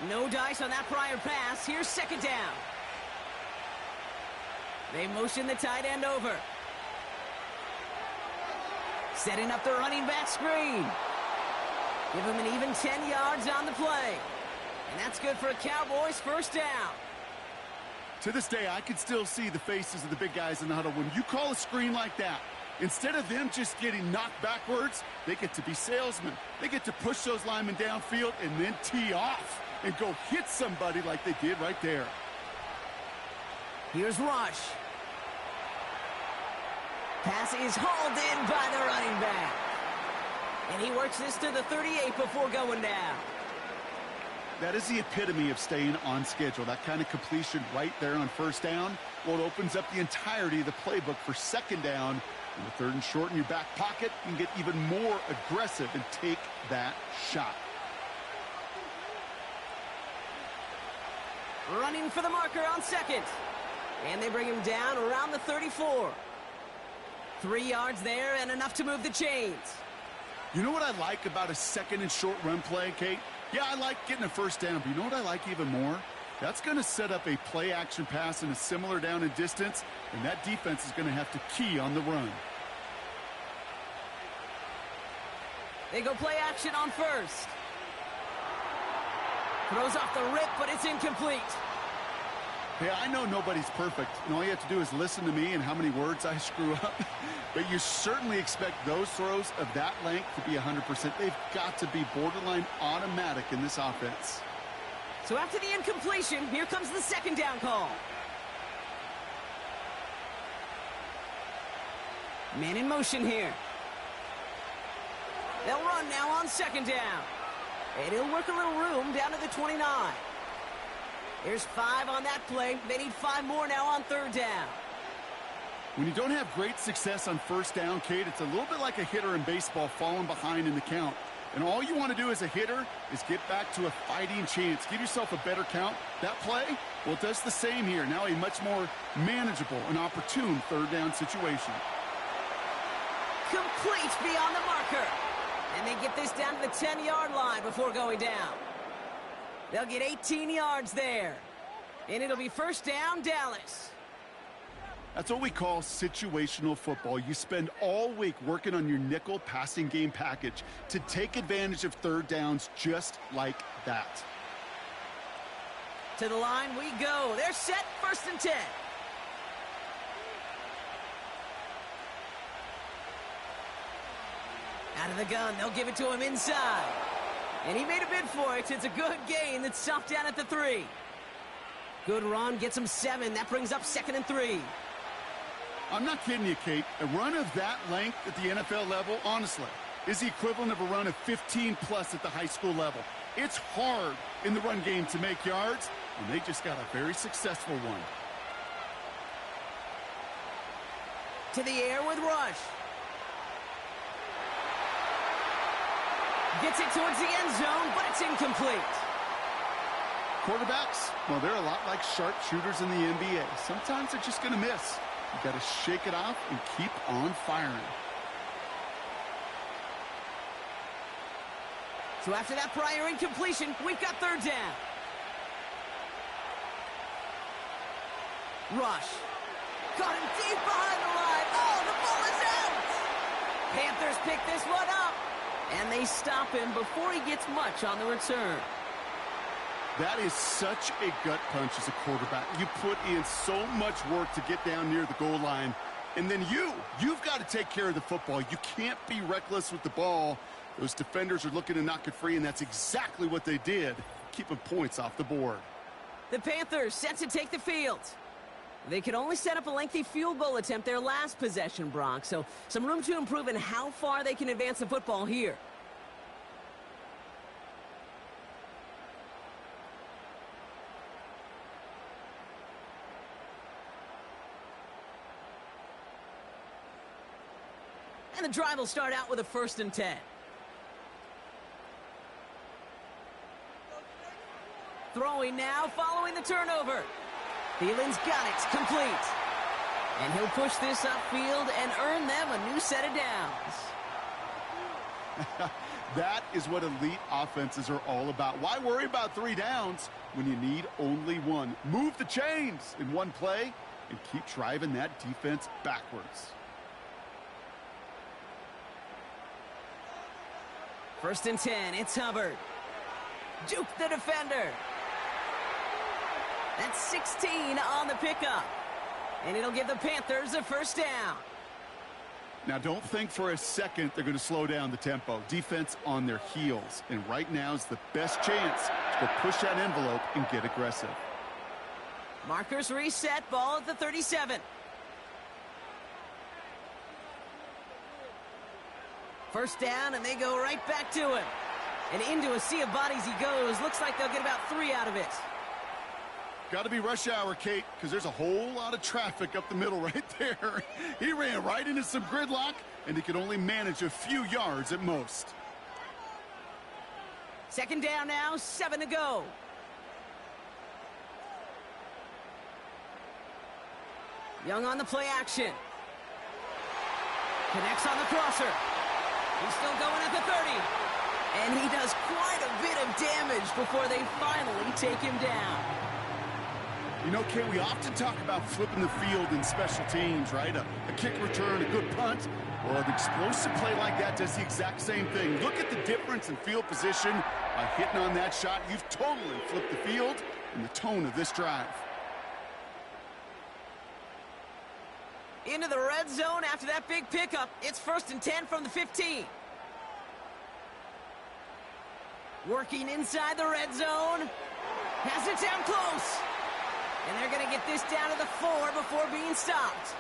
No dice on that prior pass. Here's 2nd down. They motion the tight end over. Setting up the running back screen. Give him an even 10 yards on the play. And that's good for a Cowboys 1st down. To this day, I can still see the faces of the big guys in the huddle. When you call a screen like that, instead of them just getting knocked backwards, they get to be salesmen. They get to push those linemen downfield and then tee off and go hit somebody like they did right there. Here's Rush. Pass is hauled in by the running back. And he works this to the 38 before going down. That is the epitome of staying on schedule. That kind of completion right there on 1st down. Well, it opens up the entirety of the playbook for 2nd down. And the 3rd and short in your back pocket, you can get even more aggressive and take that shot. Running for the marker on 2nd. And they bring him down around the 34. 3 yards there and enough to move the chains. You know what I like about a 2nd and short run play, Kate? Yeah, I like getting a 1st down, but you know what I like even more? That's going to set up a play-action pass in a similar down and distance, and that defense is going to have to key on the run. They go play action on 1st. Throws off the rip, but it's incomplete. Hey, I know nobody's perfect, and all you have to do is listen to me and how many words I screw up. But you certainly expect those throws of that length to be 100%. They've got to be borderline automatic in this offense. So after the incompletion, here comes the 2nd down call. Man in motion here. They'll run now on 2nd down. And he'll work a little room down to the 29. There's 5 on that play. They need 5 more now on 3rd down. When you don't have great success on 1st down, Kate, it's a little bit like a hitter in baseball falling behind in the count. And all you want to do as a hitter is get back to a fighting chance. Give yourself a better count. That play, well, it does the same here. Now a much more manageable and opportune 3rd down situation. Complete beyond the marker. And they get this down to the 10-yard line before going down. They'll get 18 yards there. And it'll be 1st down, Dallas. That's what we call situational football. You spend all week working on your nickel passing game package to take advantage of third downs just like that. To the line we go. They're set, 1st and 10. Out of the gun, they'll give it to him inside. And he made a bid for it. It's a good gain that's stopped down at the 3. Good run, gets him 7. That brings up 2nd and 3. I'm not kidding you, Kate. A run of that length at the NFL level, honestly, is the equivalent of a run of 15-plus at the high school level. It's hard in the run game to make yards, and they just got a very successful one. To the air with Rush. Gets it towards the end zone, but it's incomplete. Quarterbacks, well, they're a lot like sharpshooters in the NBA. Sometimes they're just going to miss. You got to shake it off and keep on firing. So after that prior incompletion, we've got 3rd down. Rush. Got him deep behind the line. Oh, the ball is out! Panthers pick this one up. And they stop him before he gets much on the return. That is such a gut punch as a quarterback. You put in so much work to get down near the goal line. And then you've got to take care of the football. You can't be reckless with the ball. Those defenders are looking to knock it free, and that's exactly what they did, keeping points off the board. The Panthers set to take the field. They could only set up a lengthy field goal attempt their last possession, Brock, so some room to improve in how far they can advance the football here. And the drive will start out with a 1st and 10. Throwing now, following the turnover. Thielen's got it, complete. And he'll push this upfield and earn them a new set of downs. That is what elite offenses are all about. Why worry about 3 downs when you need only 1? Move the chains in one play and keep driving that defense backwards. 1st and 10, it's Hubbard. Juke the defender. That's 16 on the pickup. And it'll give the Panthers a 1st down. Now, don't think for a second they're going to slow down the tempo. Defense on their heels. And right now is the best chance to go push that envelope and get aggressive. Markers reset, ball at the 37. First down, and they go right back to him. And into a sea of bodies he goes. Looks like they'll get about 3 out of it. Got to be rush hour, Kate, because there's a whole lot of traffic up the middle right there. He ran right into some gridlock, and he could only manage a few yards at most. 2nd down now, 7 to go. Young on the play action. Connects on the crosser. He's still going at the 30. And he does quite a bit of damage before they finally take him down. You know, Kate, we often talk about flipping the field in special teams, right? A kick return, a good punt. Well, an explosive play like that does the exact same thing. Look at the difference in field position. By hitting on that shot, you've totally flipped the field and the tone of this drive. Into the red zone after that big pickup. It's 1st and 10 from the 15. Working inside the red zone. Has it down close. And they're going to get this down to the 4 before being stopped.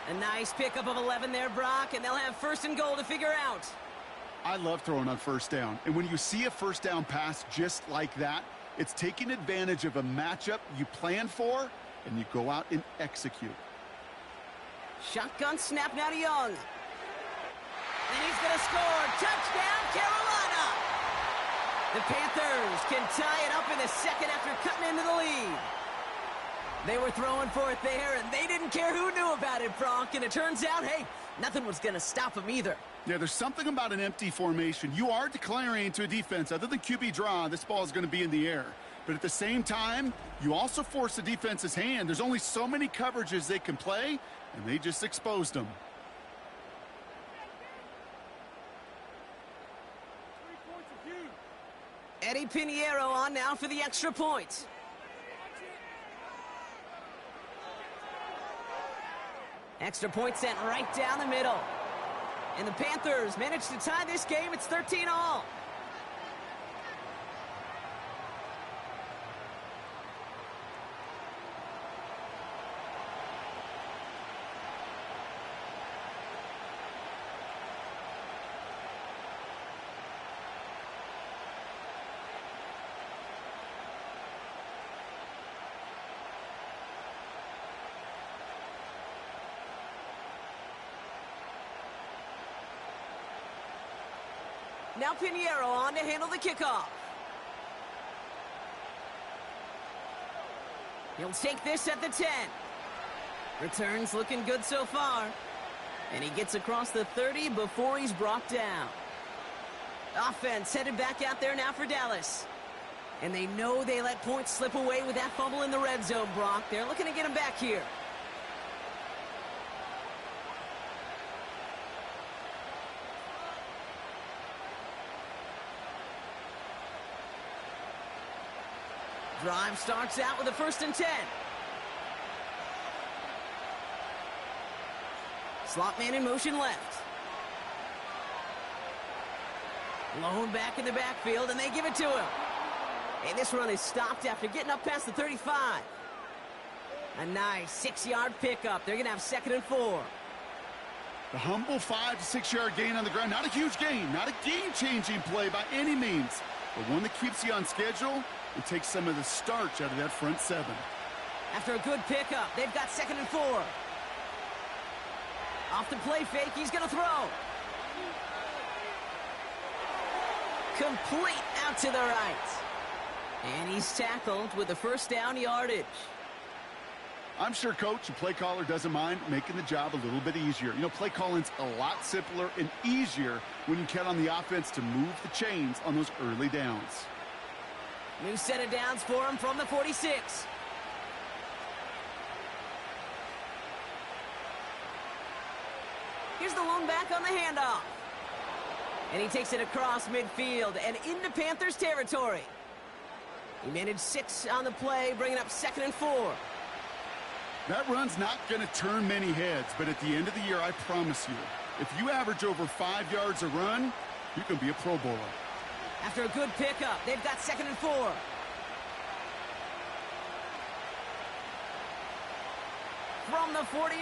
A nice pickup of 11 there, Brock, and they'll have 1st and goal to figure out. I love throwing on 1st down. And when you see a 1st down pass just like that, it's taking advantage of a matchup you plan for, and you go out and execute. Shotgun snap now to Young. And he's going to score. Touchdown, Carolina! The Panthers can tie it up in the 2nd after cutting into the lead. They were throwing for it there, and they didn't care who knew about it, Bronk. And it turns out, hey, nothing was going to stop them either. Yeah, there's something about an empty formation. You are declaring to a defense, other than QB draw, this ball is going to be in the air. But at the same time, you also force the defense's hand. There's only so many coverages they can play, and they just exposed them. Eddie Pinheiro on now for the extra point. Extra point sent right down the middle. And the Panthers managed to tie this game. It's 13-all. Now Pinheiro on to handle the kickoff. He'll take this at the 10. Returns looking good so far. And he gets across the 30 before he's brought down. Offense headed back out there now for Dallas. And they know they let points slip away with that fumble in the red zone, Brock. They're looking to get him back here. Drive starts out with a 1st and 10. Slot man in motion left. Lone back in the backfield, and they give it to him. And this run is stopped after getting up past the 35. A nice 6-yard pickup. They're going to have 2nd and 4. The humble 5 to 6 yard gain on the ground. Not a huge gain, not a game-changing play by any means, but one that keeps you on schedule and takes some of the starch out of that front 7. After a good pickup, they've got 2nd and 4. Off the play fake, he's going to throw. Complete out to the right. And he's tackled with the 1st down yardage. I'm sure coach and play caller doesn't mind making the job a little bit easier. You know, play calling's a lot simpler and easier when you count on the offense to move the chains on those early downs. New set of downs for him from the 46. Here's the lone back on the handoff. And he takes it across midfield and into Panthers territory. He managed 6 on the play, bringing up 2nd and 4. That run's not going to turn many heads, but at the end of the year, I promise you, if you average over 5 yards a run, you can be a Pro Bowler. After a good pickup, they've got 2nd and 4. From the 48.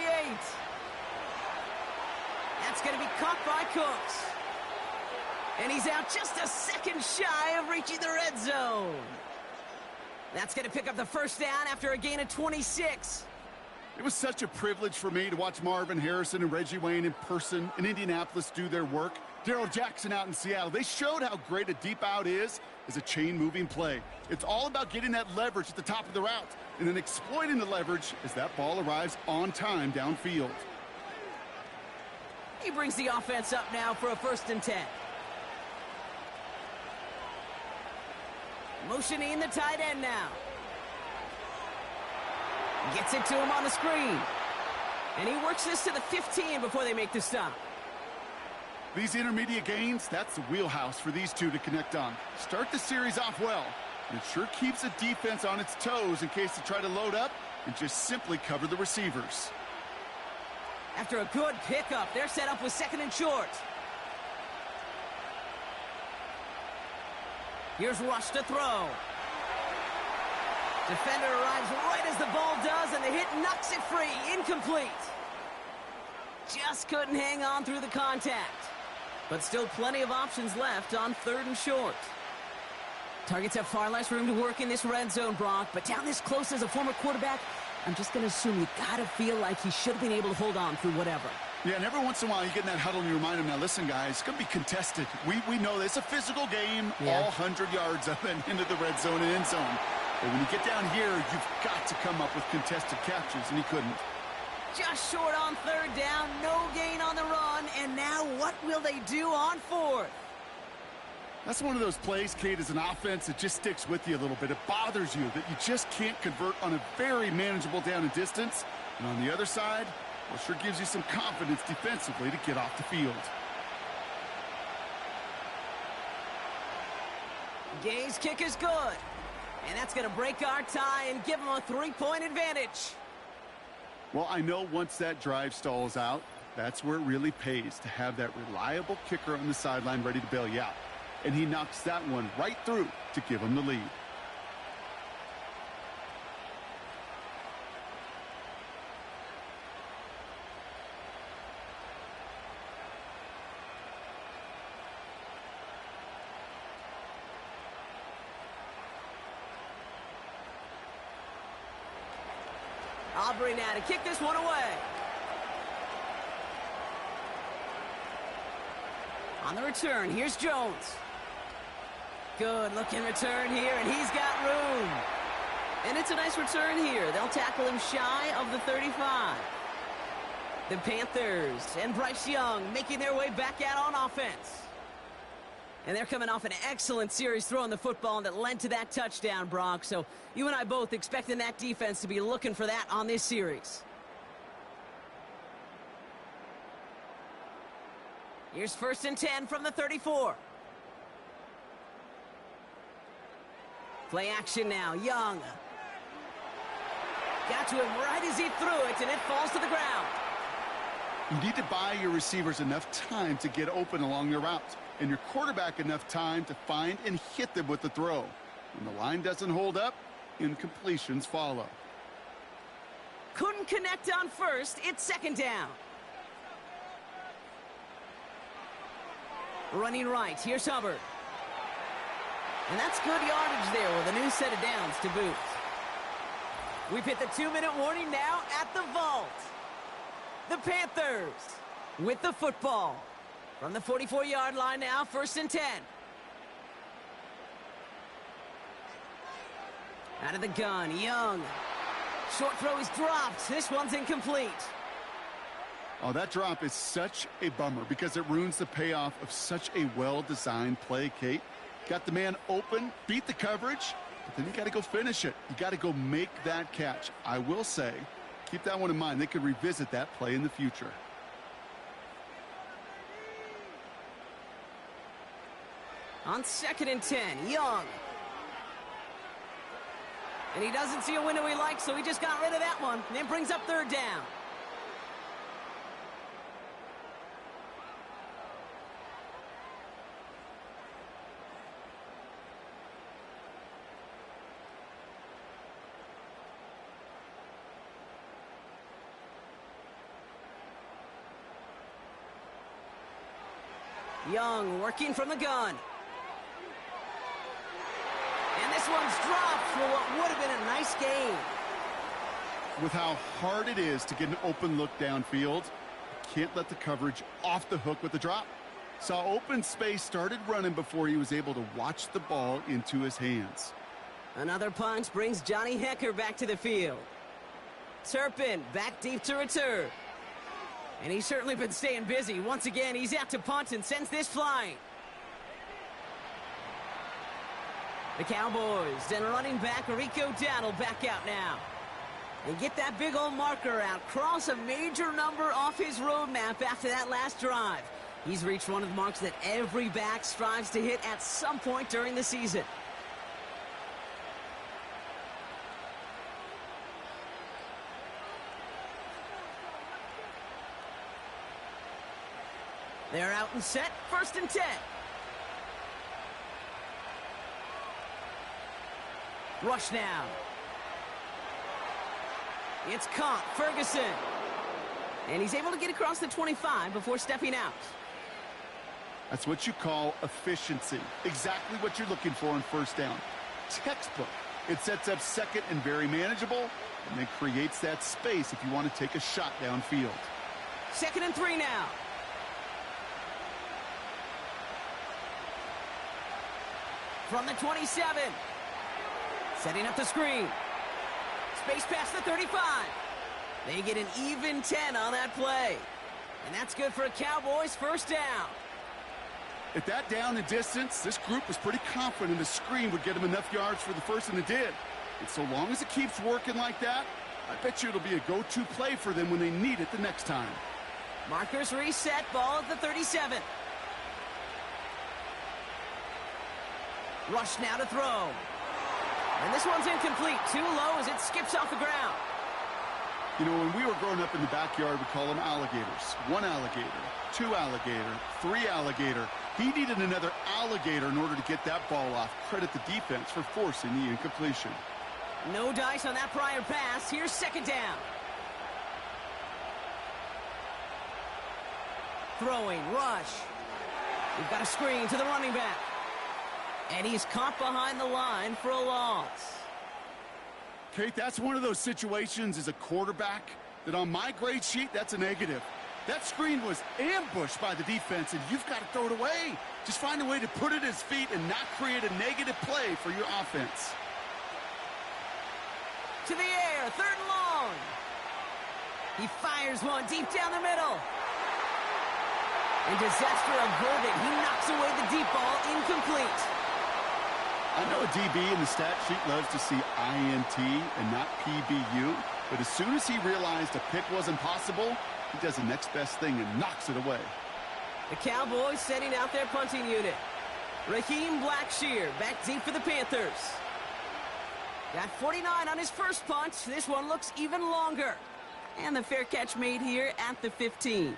That's going to be caught by Cooks. And he's out just a second shy of reaching the red zone. That's going to pick up the 1st down after a gain of 26. It was such a privilege for me to watch Marvin Harrison and Reggie Wayne in person in Indianapolis do their work. Darrell Jackson out in Seattle. They showed how great a deep out is as a chain-moving play. It's all about getting that leverage at the top of the route and then exploiting the leverage as that ball arrives on time downfield. He brings the offense up now for a 1st and 10. Motioning the tight end now. Gets it to him on the screen. And he works this to the 15 before they make the stop. These intermediate gains, that's the wheelhouse for these two to connect on. Start the series off well. And it sure keeps the defense on its toes in case they try to load up and just simply cover the receivers. After a good pickup, they're set up with 2nd and short. Here's Rush to throw. Defender arrives right as the ball does, and the hit knocks it free. Incomplete. Just couldn't hang on through the contact. But still plenty of options left on 3rd and short. Targets have far less room to work in this red zone, Brock. But down this close as a former quarterback, I'm just going to assume you got to feel like he should have been able to hold on through whatever. Yeah, and every once in a while you get in that huddle and you remind them, now listen, guys, it's going to be contested. We know this. It's a physical game, all 100 yards up and into the red zone and end zone. But when you get down here, you've got to come up with contested catches, and he couldn't. Just short on 3rd down, no gain on the run, and now what will they do on 4th? That's one of those plays, Kate, as an offense that just sticks with you a little bit. It bothers you that you just can't convert on a very manageable down and distance. And on the other side, well, sure gives you some confidence defensively to get off the field. Gay's kick is good. And that's going to break our tie and give them a 3-point advantage. Well, I know once that drive stalls out, that's where it really pays to have that reliable kicker on the sideline ready to bail you out. And he knocks that one right through to give him the lead. Aubrey now to kick this one away. On the return, here's Jones. Good looking return here, and he's got room. And it's a nice return here. They'll tackle him shy of the 35. The Panthers and Bryce Young making their way back out on offense. And they're coming off an excellent series throwing the football that led to that touchdown, Brock. So you and I both expecting that defense to be looking for that on this series. Here's 1st and 10 from the 34. Play action now. Young. Got to him right as he threw it, and it falls to the ground. You need to buy your receivers enough time to get open along their routes, and your quarterback enough time to find and hit them with the throw. When the line doesn't hold up, incompletions follow. Couldn't connect on first. It's 2nd down. Running right. Here's Hubbard. And that's good yardage there with a new set of downs to boot. We've hit the 2-minute warning now at the vault. The Panthers with the football. From the 44-yard line now, 1st and 10. Out of the gun, Young. Short throw is dropped. This one's incomplete. Oh, that drop is such a bummer because it ruins the payoff of such a well-designed play, Kate. Got the man open, beat the coverage, but then you got to go finish it. You got to go make that catch. I will say, keep that one in mind. They could revisit that play in the future. On 2nd and 10, Young. And he doesn't see a window he likes, so he just got rid of that one. And then brings up 3rd down. Young working from the gun. And this one's dropped for what would have been a nice gain. With how hard it is to get an open look downfield, can't let the coverage off the hook with the drop. Saw open space, started running before he was able to watch the ball into his hands. Another punt brings Johnny Hecker back to the field. Turpin back deep to return. And he's certainly been staying busy. Once again, he's out to punt and sends this flying. The Cowboys and running back Rico Dowdle back out now. And get that big old marker out. Cross a major number off his roadmap after that last drive. He's reached one of the marks that every back strives to hit at some point during the season. They're out and set. 1st and 10. Rush now. It's caught. Ferguson. And he's able to get across the 25 before stepping out. That's what you call efficiency. Exactly what you're looking for on 1st down. Textbook. It sets up 2nd and very manageable, and then creates that space if you want to take a shot downfield. 2nd and 3 now. From the 27. Setting up the screen. Space past the 35. They get an even 10 on that play. And that's good for a Cowboys 1st down. At that down and distance, this group was pretty confident the screen would get them enough yards for the first, and it did. And so long as it keeps working like that, I bet you it'll be a go-to play for them when they need it the next time. Markers reset, ball at the 37. Rush now to throw. And this one's incomplete. Too low as it skips off the ground. You know, when we were growing up in the backyard, we call them alligators. 1 alligator, 2 alligator, 3 alligator. He needed another alligator in order to get that ball off. Credit the defense for forcing the incompletion. No dice on that prior pass. Here's second down. Throwing, rush. We've got a screen to the running back. And he's caught behind the line for a loss. Kate, that's one of those situations as a quarterback that on my grade sheet, that's a negative. That screen was ambushed by the defense, and you've got to throw it away. Just find a way to put it at his feet and not create a negative play for your offense. To the air, third and long. He fires one deep down the middle. And disaster averted. He knocks away the deep ball, incomplete. I know a DB in the stat sheet loves to see INT and not PBU, but as soon as he realized a pick wasn't possible, he does the next best thing and knocks it away. The Cowboys sending out their punting unit. Raheem Blackshear back deep for the Panthers. Got 49 on his first punt. This one looks even longer. And the fair catch made here at the 15.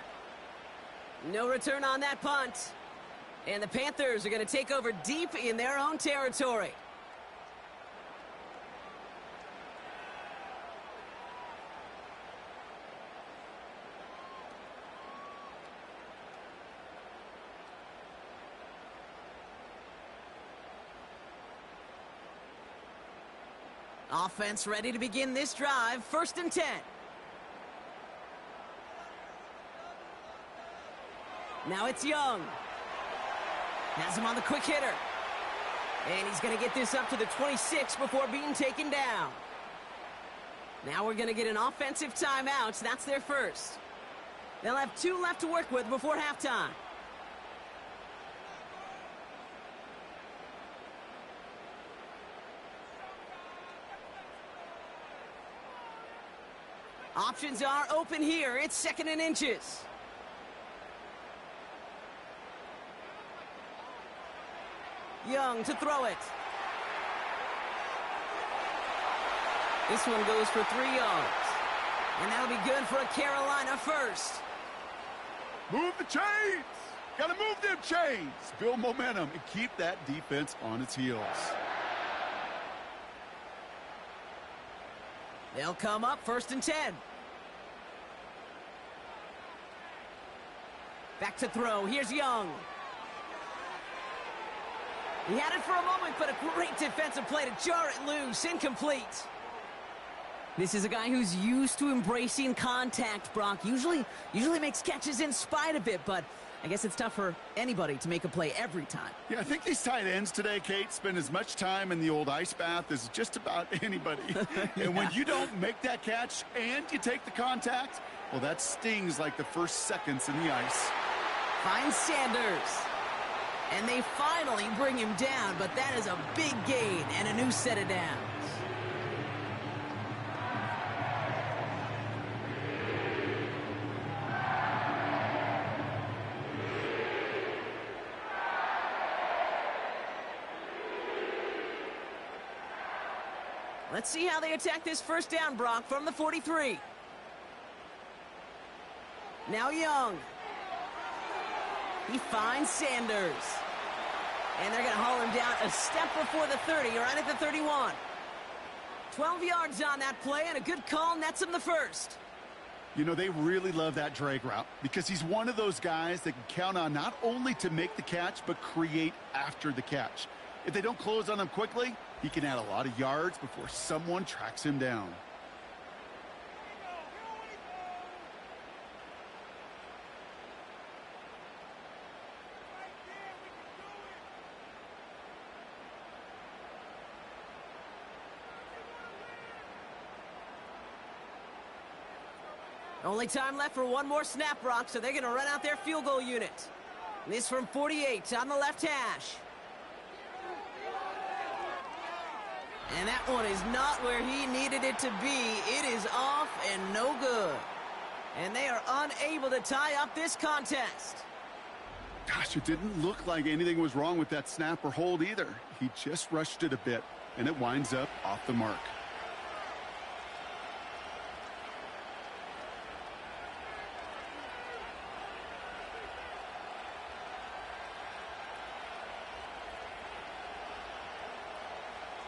No return on that punt. And the Panthers are going to take over deep in their own territory. Offense ready to begin this drive. First and 10. Now it's Young. Has him on the quick hitter. And he's going to get this up to the 26 before being taken down. Now we're going to get an offensive timeout. That's their first. They'll have 2 left to work with before halftime. Options are open here. It's second and inches. Young to throw it. This one goes for 3 yards. And that'll be good for a Carolina first. Move the chains! Gotta move them chains! Build momentum and keep that defense on its heels. They'll come up first and 10. Back to throw. Here's Young. He had it for a moment, but a great defensive play to jar it loose. Incomplete. This is a guy who's used to embracing contact, Brock. Usually makes catches in spite of it, but I guess it's tough for anybody to make a play every time. Yeah, I think these tight ends today, Kate, spend as much time in the old ice bath as just about anybody. Yeah. And when you don't make that catch and you take the contact, well, that stings like the first seconds in the ice. Finds Sanders. And they finally bring him down, but that is a big gain and a new set of downs. Let's see how they attack this first down, Brock, from the 43. Now Young. He finds Sanders. And they're going to haul him down a step before the 30, right at the 31. 12 yards on that play, and a good call nets him the first. You know, they really love that drag route because he's one of those guys that can count on not only to make the catch, but create after the catch. If they don't close on him quickly, he can add a lot of yards before someone tracks him down. Only time left for one more snap, Brock, so they're going to run out their field goal unit. This from 48 on the left hash. And that one is not where he needed it to be. It is off and no good. And they are unable to tie up this contest. Gosh, it didn't look like anything was wrong with that snap or hold either. He just rushed it a bit, and it winds up off the mark.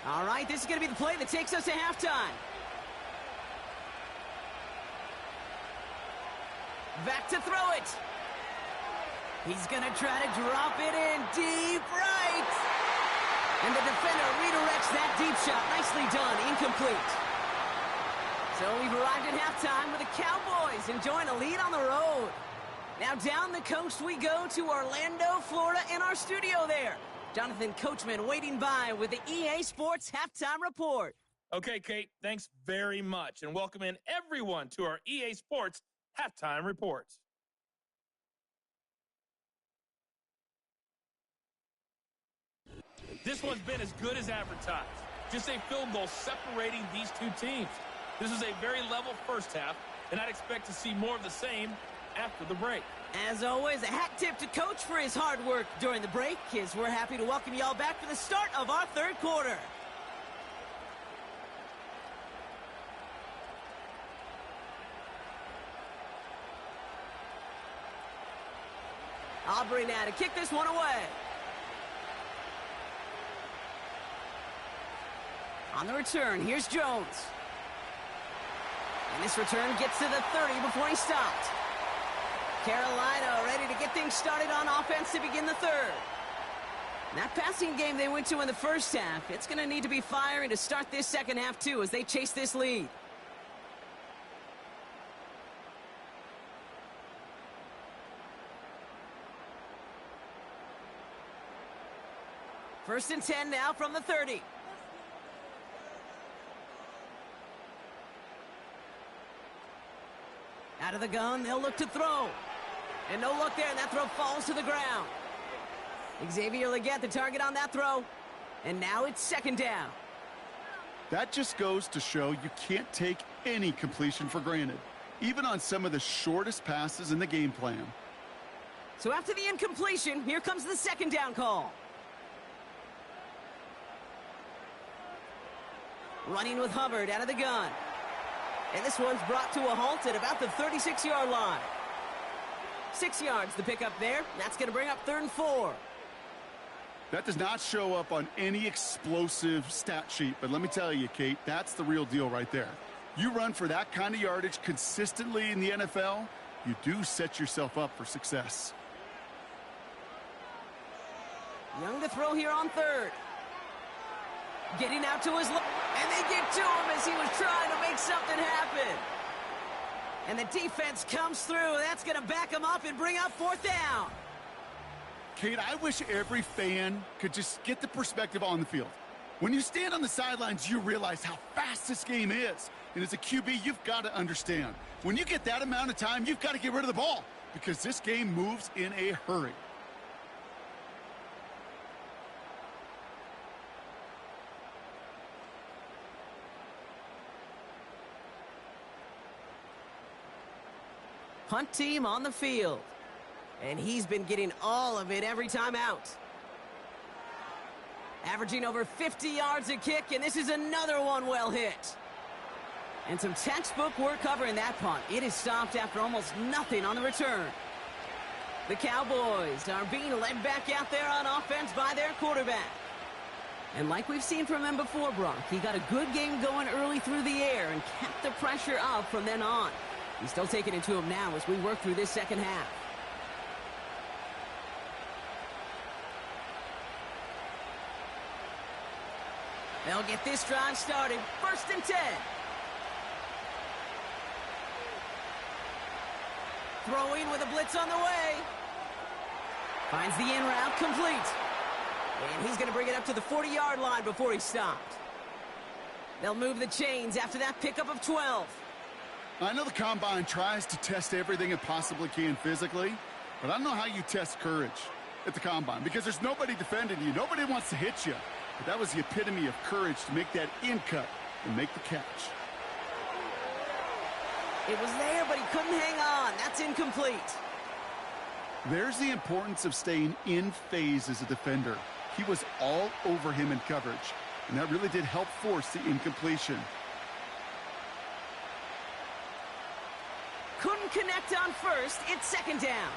All right, this is going to be the play that takes us to halftime. Back to throw it. He's going to try to drop it in deep right. And the defender redirects that deep shot. Nicely done. Incomplete. So we've arrived at halftime with the Cowboys enjoying a lead on the road. Now down the coast we go to Orlando, Florida, in our studio there. Jonathan Coachman waiting by with the EA Sports Halftime Report. Okay, Kate, thanks very much. And welcome in everyone to our EA Sports Halftime Reports. This one's been as good as advertised. Just a field goal separating these two teams. This is a very level first half, and I'd expect to see more of the same after the break. As always, a hat tip to Coach for his hard work during the break, as we're happy to welcome y'all back for the start of our third quarter. Aubrey now to kick this one away. On the return, here's Jones. And this return gets to the 30 before he stopped. Carolina ready to get things started on offense to begin the third. That passing game they went to in the first half, it's going to need to be firing to start this second half too as they chase this lead. First and 10 now from the 30. Out of the gun, they'll look to throw. And no look there, and that throw falls to the ground. Xavier Legette, the target on that throw. And now it's second down. That just goes to show you can't take any completion for granted, even on some of the shortest passes in the game plan. So after the incompletion, here comes the second down call. Running with Hubbard out of the gun. And this one's brought to a halt at about the 36-yard line. 6 yards the pickup there. That's going to bring up 3rd and 4. That does not show up on any explosive stat sheet, but let me tell you, Kate, that's the real deal right there. You run for that kind of yardage consistently in the NFL, you do set yourself up for success. Young to throw here on 3rd. Getting out to his left, and they get to him as he was trying to make something happen. And the defense comes through. That's going to back him up and bring up 4th down. Kate, I wish every fan could just get the perspective on the field. When you stand on the sidelines, you realize how fast this game is. And as a QB, you've got to understand. When you get that amount of time, you've got to get rid of the ball because this game moves in a hurry. Punt team on the field. And he's been getting all of it every time out. Averaging over 50 yards a kick, and this is another one well hit. And some textbook work covering that punt. It is stopped after almost nothing on the return. The Cowboys are being led back out there on offense by their quarterback. And like we've seen from him before, Brock, he got a good game going early through the air and kept the pressure up from then on. He's still taking it to him now as we work through this second half. They'll get this drive started. 1st and 10. Throwing with a blitz on the way. Finds the in route complete. And he's going to bring it up to the 40-yard line before he stopped. They'll move the chains after that pickup of 12. I know the Combine tries to test everything it possibly can physically, But I don't know how you test courage at the combine because there's nobody defending you. Nobody wants to hit you. But that was the epitome of courage to make that in cut and make the catch. It was there, but he couldn't hang on. That's incomplete. There's the importance of staying in phase as a defender. He was all over him in coverage, and that really did help force the incompletion. Couldn't connect on first. It's second down.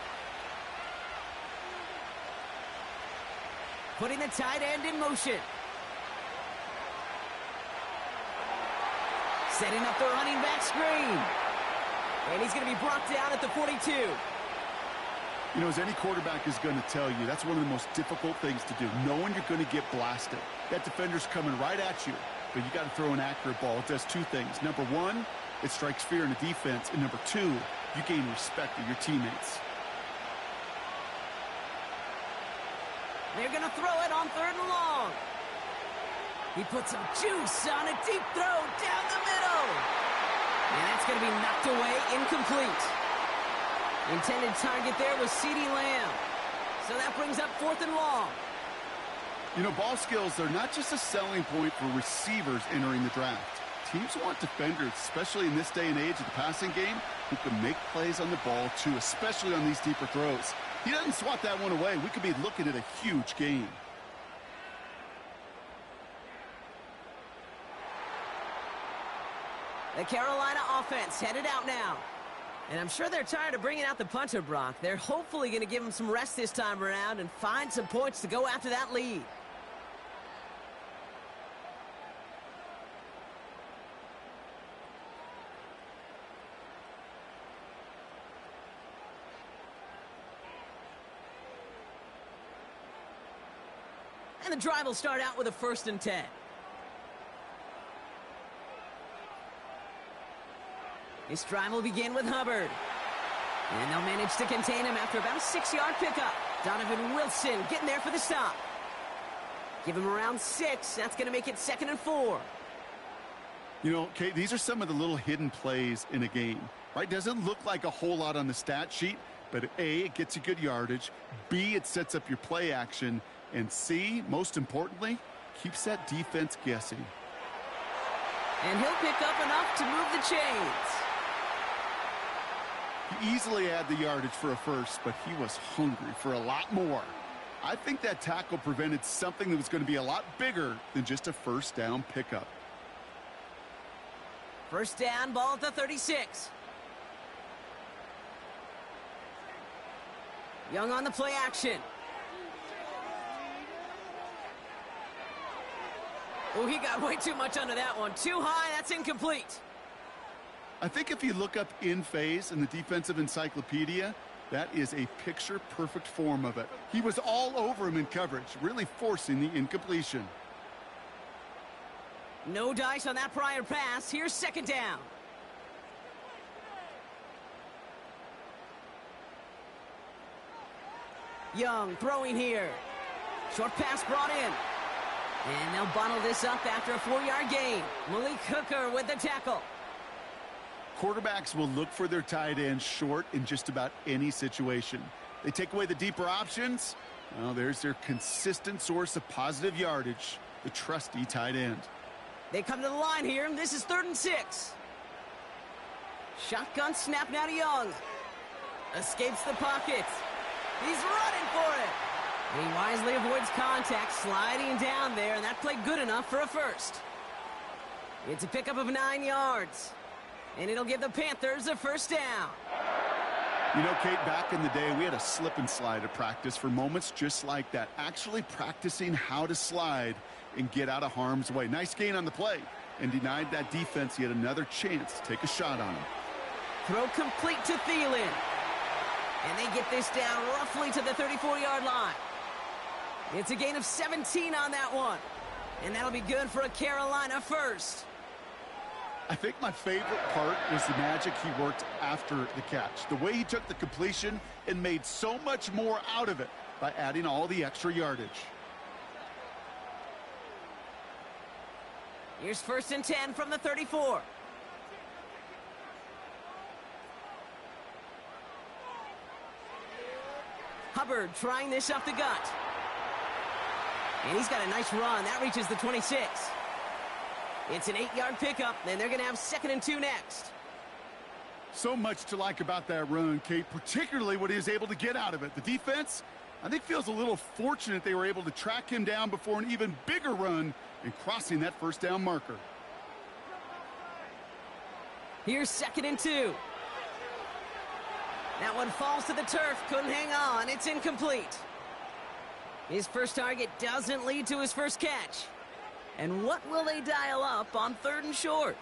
Putting the tight end in motion. Setting up the running back screen. And he's going to be brought down at the 42. You know, as any quarterback is going to tell you, that's one of the most difficult things to do, knowing you're going to get blasted. That defender's coming right at you, but you got to throw an accurate ball. It does two things. Number one, it strikes fear in the defense. And number two, you gain respect of your teammates. They're going to throw it on 3rd and long. He puts some juice on a deep throw down the middle. And that's going to be knocked away, incomplete. Intended target there was CeeDee Lamb. So that brings up 4th and long. You know, ball skills, they're not just a selling point for receivers entering the draft. Teams want defenders, especially in this day and age of the passing game, who can make plays on the ball too, especially on these deeper throws. He doesn't swat that one away. We could be looking at a huge game. The Carolina offense headed out now. And I'm sure they're tired of bringing out the punter, Brock. They're hopefully going to give him some rest this time around and find some points to go after that lead. And the drive will start out with a 1st and 10. This drive will begin with Hubbard. And they'll manage to contain him after about a 6-yard pickup. Donovan Wilson getting there for the stop. Give him around 6. That's going to make it 2nd and 4. You know, Kate, these are some of the little hidden plays in a game, right? Doesn't look like a whole lot on the stat sheet, but A, it gets you good yardage. B, it sets up your play action. And C, most importantly, keeps that defense guessing. And he'll pick up enough to move the chains. He easily had the yardage for a first, but he was hungry for a lot more. I think that tackle prevented something that was going to be a lot bigger than just a 1st down pickup. 1st down, ball at the 36. Young on the play action. Oh, he got way too much under that one. Too high, that's incomplete. I think if you look up in phase in the defensive encyclopedia, that is a picture-perfect form of it. He was all over him in coverage, really forcing the incompletion. No dice on that prior pass. Here's 2nd down. Young throwing here. Short pass brought in. And they'll bottle this up after a 4-yard gain. Malik Hooker with the tackle. Quarterbacks will look for their tight end short in just about any situation. They take away the deeper options. Well, there's their consistent source of positive yardage, the trusty tight end. They come to the line here. This is 3rd and 6. Shotgun snap now to Young. Escapes the pocket. He's running for it. He wisely avoids contact, sliding down there, and that played good enough for a first. It's a pickup of 9 yards. And it'll give the Panthers a 1st down. You know, Kate, back in the day, we had a slip and slide at practice for moments just like that. Actually practicing how to slide and get out of harm's way. Nice gain on the play and denied that defense yet another chance to take a shot on him. Throw complete to Thielen. And they get this down roughly to the 34-yard line. It's a gain of 17 on that one. And that'll be good for a Carolina first. I think my favorite part was the magic he worked after the catch. The way he took the completion and made so much more out of it by adding all the extra yardage. Here's 1st and 10 from the 34. Hubbard trying this up the gut. And he's got a nice run. That reaches the 26. It's an 8-yard pickup, and they're going to have 2nd and 2 next. So much to like about that run, Kate, particularly what he was able to get out of it. The defense, I think, feels a little fortunate they were able to track him down before an even bigger run and crossing that first down marker. Here's 2nd and 2. That one falls to the turf. Couldn't hang on. It's incomplete. His first target doesn't lead to his first catch. And what will they dial up on 3rd and short?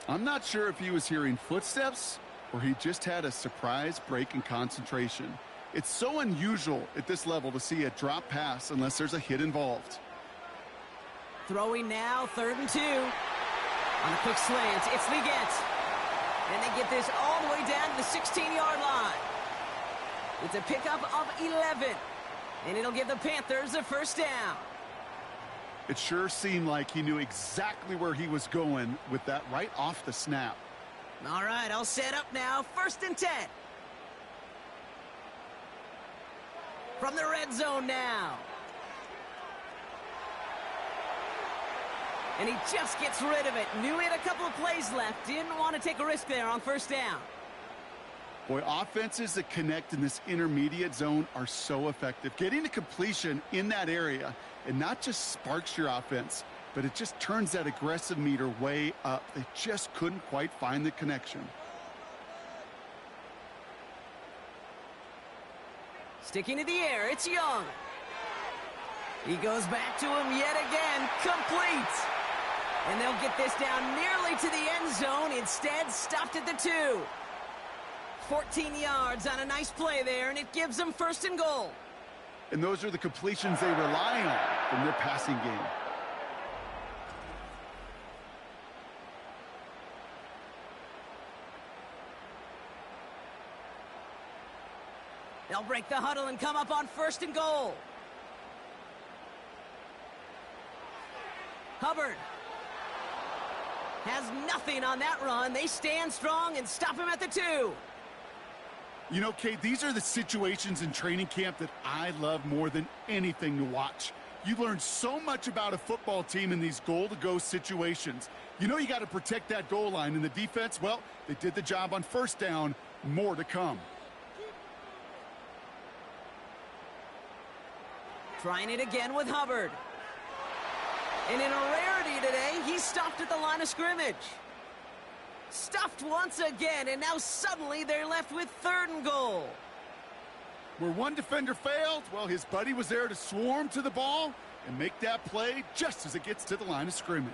I'm not sure if he was hearing footsteps or he just had a surprise break in concentration. It's so unusual at this level to see a drop pass unless there's a hit involved. Throwing now, 3rd and 2. On a quick slant, it's Leggett. And they get this all the way down to the 16-yard line. It's a pickup of 11. And it'll give the Panthers a first down. It sure seemed like he knew exactly where he was going with that right off the snap. All right, I'll set up now. 1st and 10. From the red zone now. And he just gets rid of it. Knew he had a couple of plays left. Didn't want to take a risk there on 1st down. Boy, offenses that connect in this intermediate zone are so effective. Getting to completion in that area, it not just sparks your offense, but it just turns that aggressive meter way up. They just couldn't quite find the connection. Sticking to the air, it's Young. He goes back to him yet again, complete. And they'll get this down nearly to the end zone. Instead, stopped at the 2. 14 yards on a nice play there, and it gives them 1st and goal. And those are the completions they rely on from their passing game. They'll break the huddle and come up on 1st and goal. Hubbard has nothing on that run. They stand strong and stop him at the 2. You know, Kate, these are the situations in training camp that I love more than anything to watch. You learn so much about a football team in these goal-to-go situations. You know you got to protect that goal line, and the defense, well, they did the job on 1st down. More to come. Trying it again with Hubbard. And in a rarity today, he stopped at the line of scrimmage. Stuffed once again, and now suddenly they're left with 3rd and goal. Where one defender failed, well, his buddy was there to swarm to the ball and make that play just as it gets to the line of scrimmage.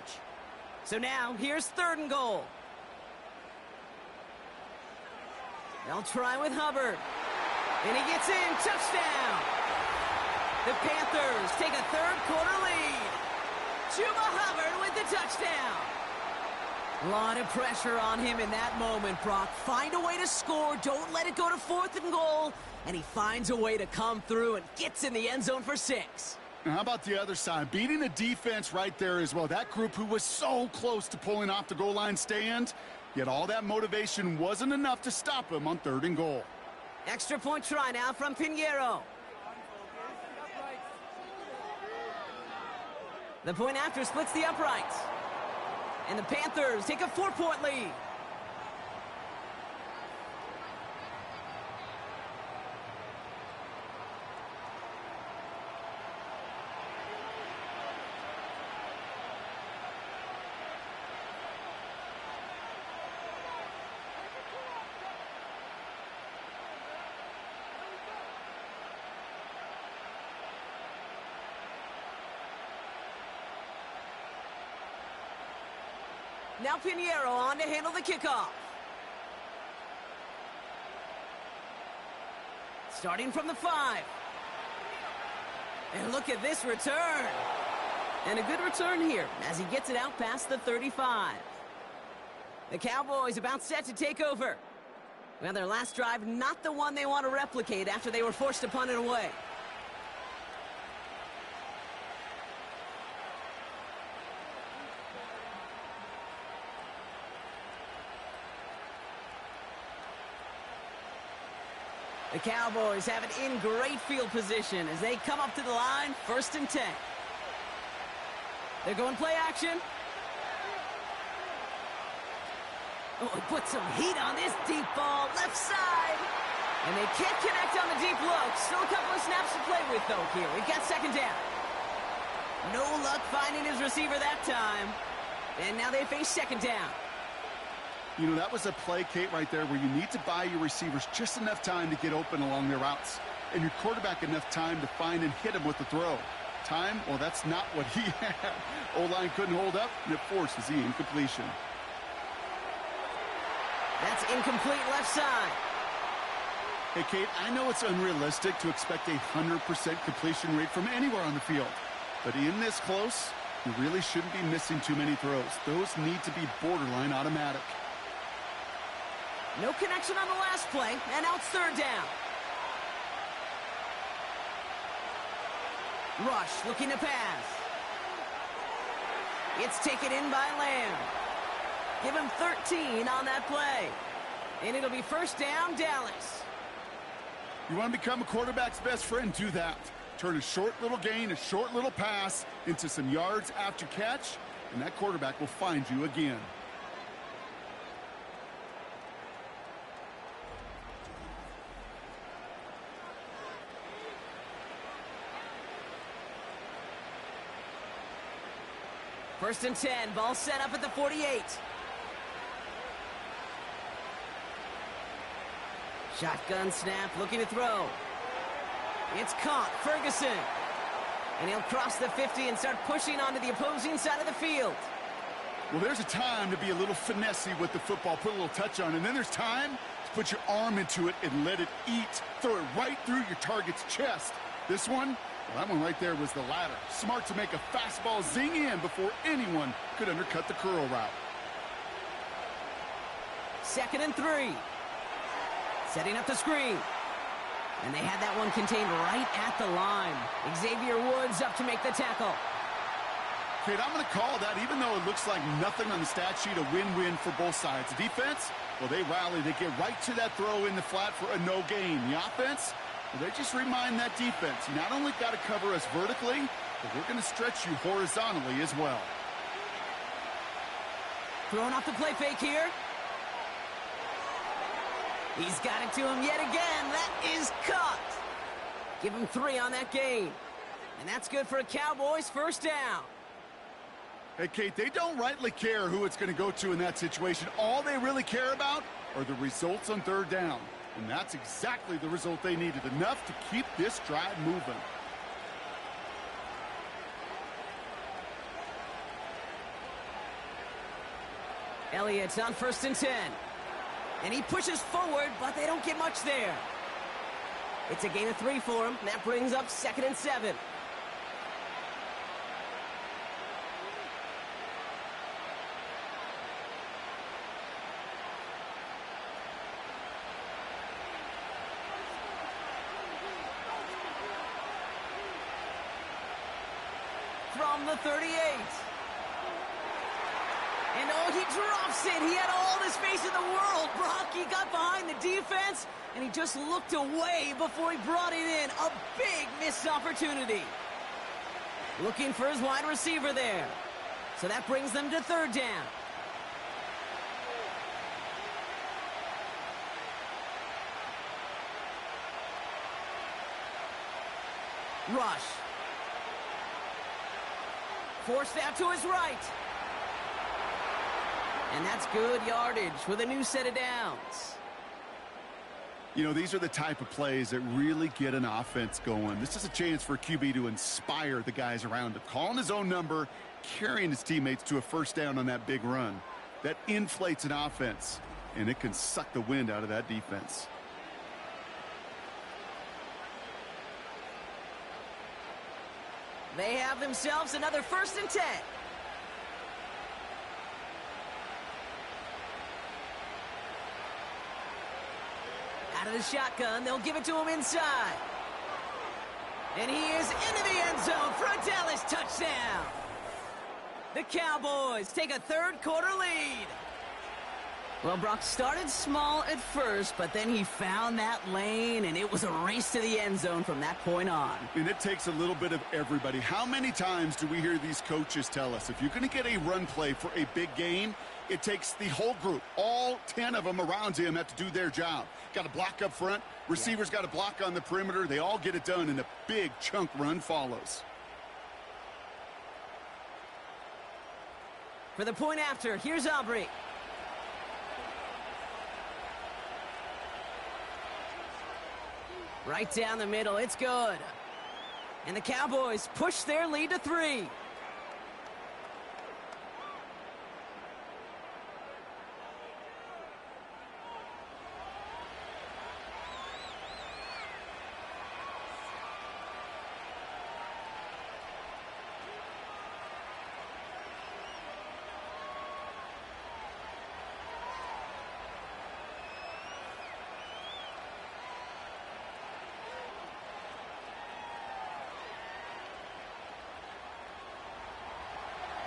So now, here's 3rd and goal. They'll try with Hubbard. And he gets in, touchdown! The Panthers take a 3rd quarter lead. Chuba Hubbard with the touchdown. A lot of pressure on him in that moment, Brock. Find a way to score. Don't let it go to 4th and goal. And he finds a way to come through and gets in the end zone for 6. Now, how about the other side? Beating the defense right there as well. That group who was so close to pulling off the goal line stand, yet all that motivation wasn't enough to stop him on 3rd and goal. Extra point try now from Pinheiro. The point after splits the uprights. And the Panthers take a 4-point lead. Now Pinheiro on to handle the kickoff. Starting from the 5. And look at this return. And a good return here as he gets it out past the 35. The Cowboys about set to take over. Well, their last drive, not the one they want to replicate after they were forced to punt it away. The Cowboys have it in great field position as they come up to the line, 1st and 10. They're going play action. Oh, put some heat on this deep ball, left side. And they can't connect on the deep look. Still a couple of snaps to play with, though, here. We've got 2nd down. No luck finding his receiver that time. And now they face 2nd down. You know, that was a play, Kate, right there where you need to buy your receivers just enough time to get open along their routes. And your quarterback enough time to find and hit him with the throw. Time? Well, that's not what he had. O-line couldn't hold up, and it forces the incompletion. That's incomplete left side. Hey, Kate, I know it's unrealistic to expect a 100% completion rate from anywhere on the field. But in this close, you really shouldn't be missing too many throws. Those need to be borderline automatic. No connection on the last play, and now it's 3rd down. Rush looking to pass. It's taken in by Lamb. Give him 13 on that play. And it'll be 1st down, Dallas. You want to become a quarterback's best friend, do that. Turn a short little gain, a short little pass into some yards after catch, and that quarterback will find you again. First and 10, ball set up at the 48. Shotgun snap, looking to throw. It's caught, Ferguson. And he'll cross the 50 and start pushing onto the opposing side of the field. Well, there's a time to be a little finessey with the football, put a little touch on it. And then there's time to put your arm into it and let it eat. Throw it right through your target's chest. This one, well, that one right there was the latter. Smart to make a fastball zing in before anyone could undercut the curl route. 2nd and 3. Setting up the screen. And they had that one contained right at the line. Xavier Woods up to make the tackle. Kate, I'm going to call that, even though it looks like nothing on the stat sheet, a win-win for both sides. The defense, well, they rally. They get right to that throw in the flat for a no gain. The offense, well, they just remind that defense, you not only got to cover us vertically, but we're going to stretch you horizontally as well. Throwing off the play fake here. He's got it to him yet again. That is caught. Give him 3 on that gain. And that's good for a Cowboys 1st down. Hey, Kate, they don't rightly care who it's going to go to in that situation. All they really care about are the results on 3rd down. And that's exactly the result they needed. Enough to keep this drive moving. Elliott's on 1st and 10. And he pushes forward, but they don't get much there. It's a gain of 3 for him. That brings up 2nd and 7. From the 38. And oh, he drops it. He had all the space in the world. Brock, he got behind the defense, and he just looked away before he brought it in. A big missed opportunity. Looking for his wide receiver there. So that brings them to 3rd down. Rush. Forced out to his right. And that's good yardage with a new set of downs. You know, these are the type of plays that really get an offense going. This is a chance for a QB to inspire the guys around him. Calling his own number, carrying his teammates to a 1st down on that big run. That inflates an offense, and it can suck the wind out of that defense. They have themselves another 1st and 10. Out of the shotgun, they'll give it to him inside. And he is into the end zone for a Dallas touchdown. The Cowboys take a 3rd quarter lead. Well, Brock started small at first, but then he found that lane, and it was a race to the end zone from that point on. And it takes a little bit of everybody. How many times do we hear these coaches tell us, if you're going to get a run play for a big game, it takes the whole group. All 10 of them around him have to do their job. Got to block up front. Receivers got to block on the perimeter. They all get it done, and a big chunk run follows. For the point after, here's Aubrey. Right down the middle, it's good. And the Cowboys push their lead to 3.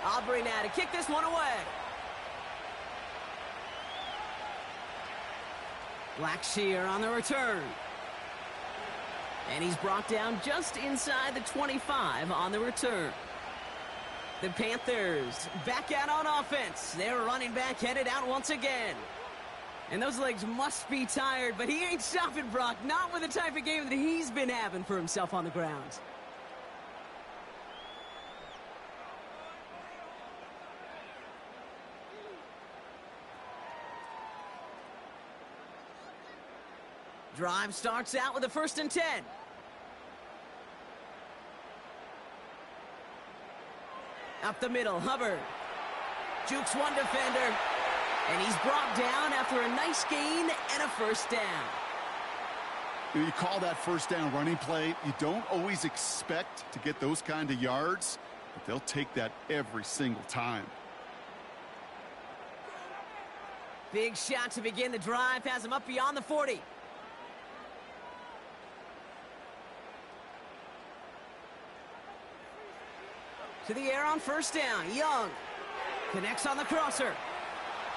Aubrey now to kick this one away. Blackshear on the return. And he's brought down just inside the 25 on the return. The Panthers back out on offense. Their running back headed out once again. And those legs must be tired, but he ain't stopping Brock. Not with the type of game that he's been having for himself on the ground. Drive starts out with a 1st and 10. Up the middle, Hubbard. Jukes one defender. And he's brought down after a nice gain and a 1st down. You call that 1st down running play. You don't always expect to get those kind of yards, but they'll take that every single time. Big shot to begin the drive. Has him up beyond the 40. To the air on 1st down. Young connects on the crosser.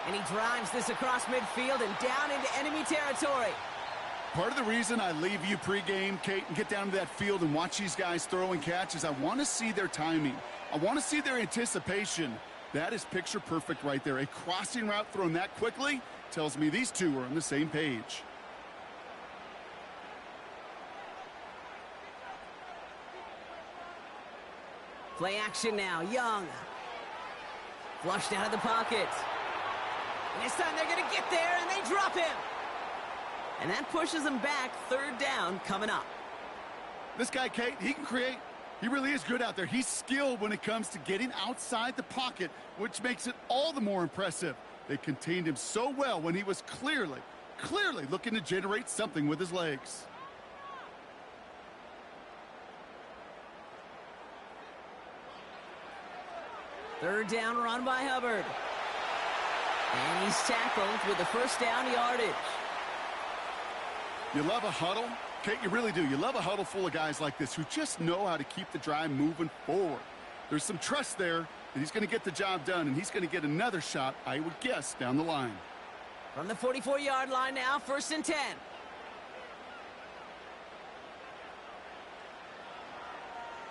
And he drives this across midfield and down into enemy territory. Part of the reason I leave you pregame, Kate, and get down to that field and watch these guys throw and catch is I want to see their timing. I want to see their anticipation. That is picture perfect right there. A crossing route thrown that quickly tells me these two are on the same page. Play action now. Young. Flushed out of the pocket. And this time they're going to get there, and they drop him. And that pushes them back. 3rd down coming up. This guy, Kate, he can create. He really is good out there. He's skilled when it comes to getting outside the pocket, which makes it all the more impressive. They contained him so well when he was clearly looking to generate something with his legs. Third down run by Hubbard. And he's tackled with the 1st down yardage. You love a huddle? Kate, you really do. You love a huddle full of guys like this who just know how to keep the drive moving forward. There's some trust there that he's going to get the job done, and he's going to get another shot, I would guess, down the line. From the 44-yard line now, 1st and 10.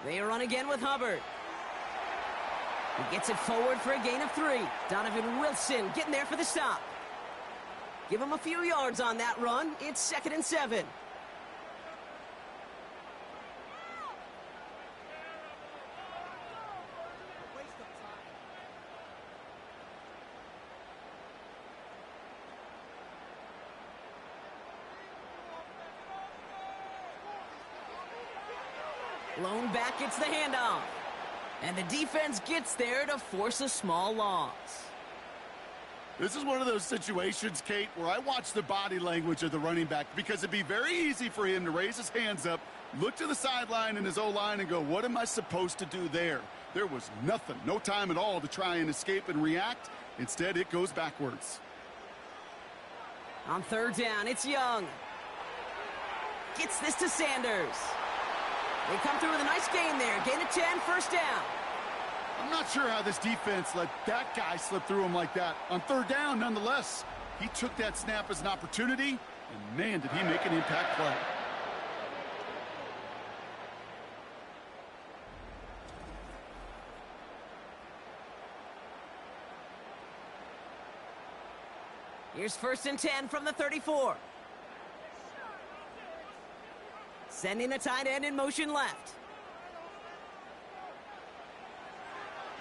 They run again with Hubbard. He gets it forward for a gain of 3. Donovan Wilson getting there for the stop. Give him a few yards on that run. It's 2nd and 7. Lone back gets the handoff. And the defense gets there to force a small loss. This is one of those situations, Kate, where I watch the body language of the running back because it'd be very easy for him to raise his hands up, look to the sideline in his O-line and go, what am I supposed to do there? There was nothing, no time at all to try and escape and react. Instead, it goes backwards. On 3rd down, it's Young. Gets this to Sanders. They come through with a nice gain there. Gain of 10, 1st down. I'm not sure how this defense let that guy slip through him like that. On 3rd down, nonetheless, He took that snap as an opportunity, and man, did he make an impact play. Here's 1st and 10 from the 34. Sending the tight end in motion left.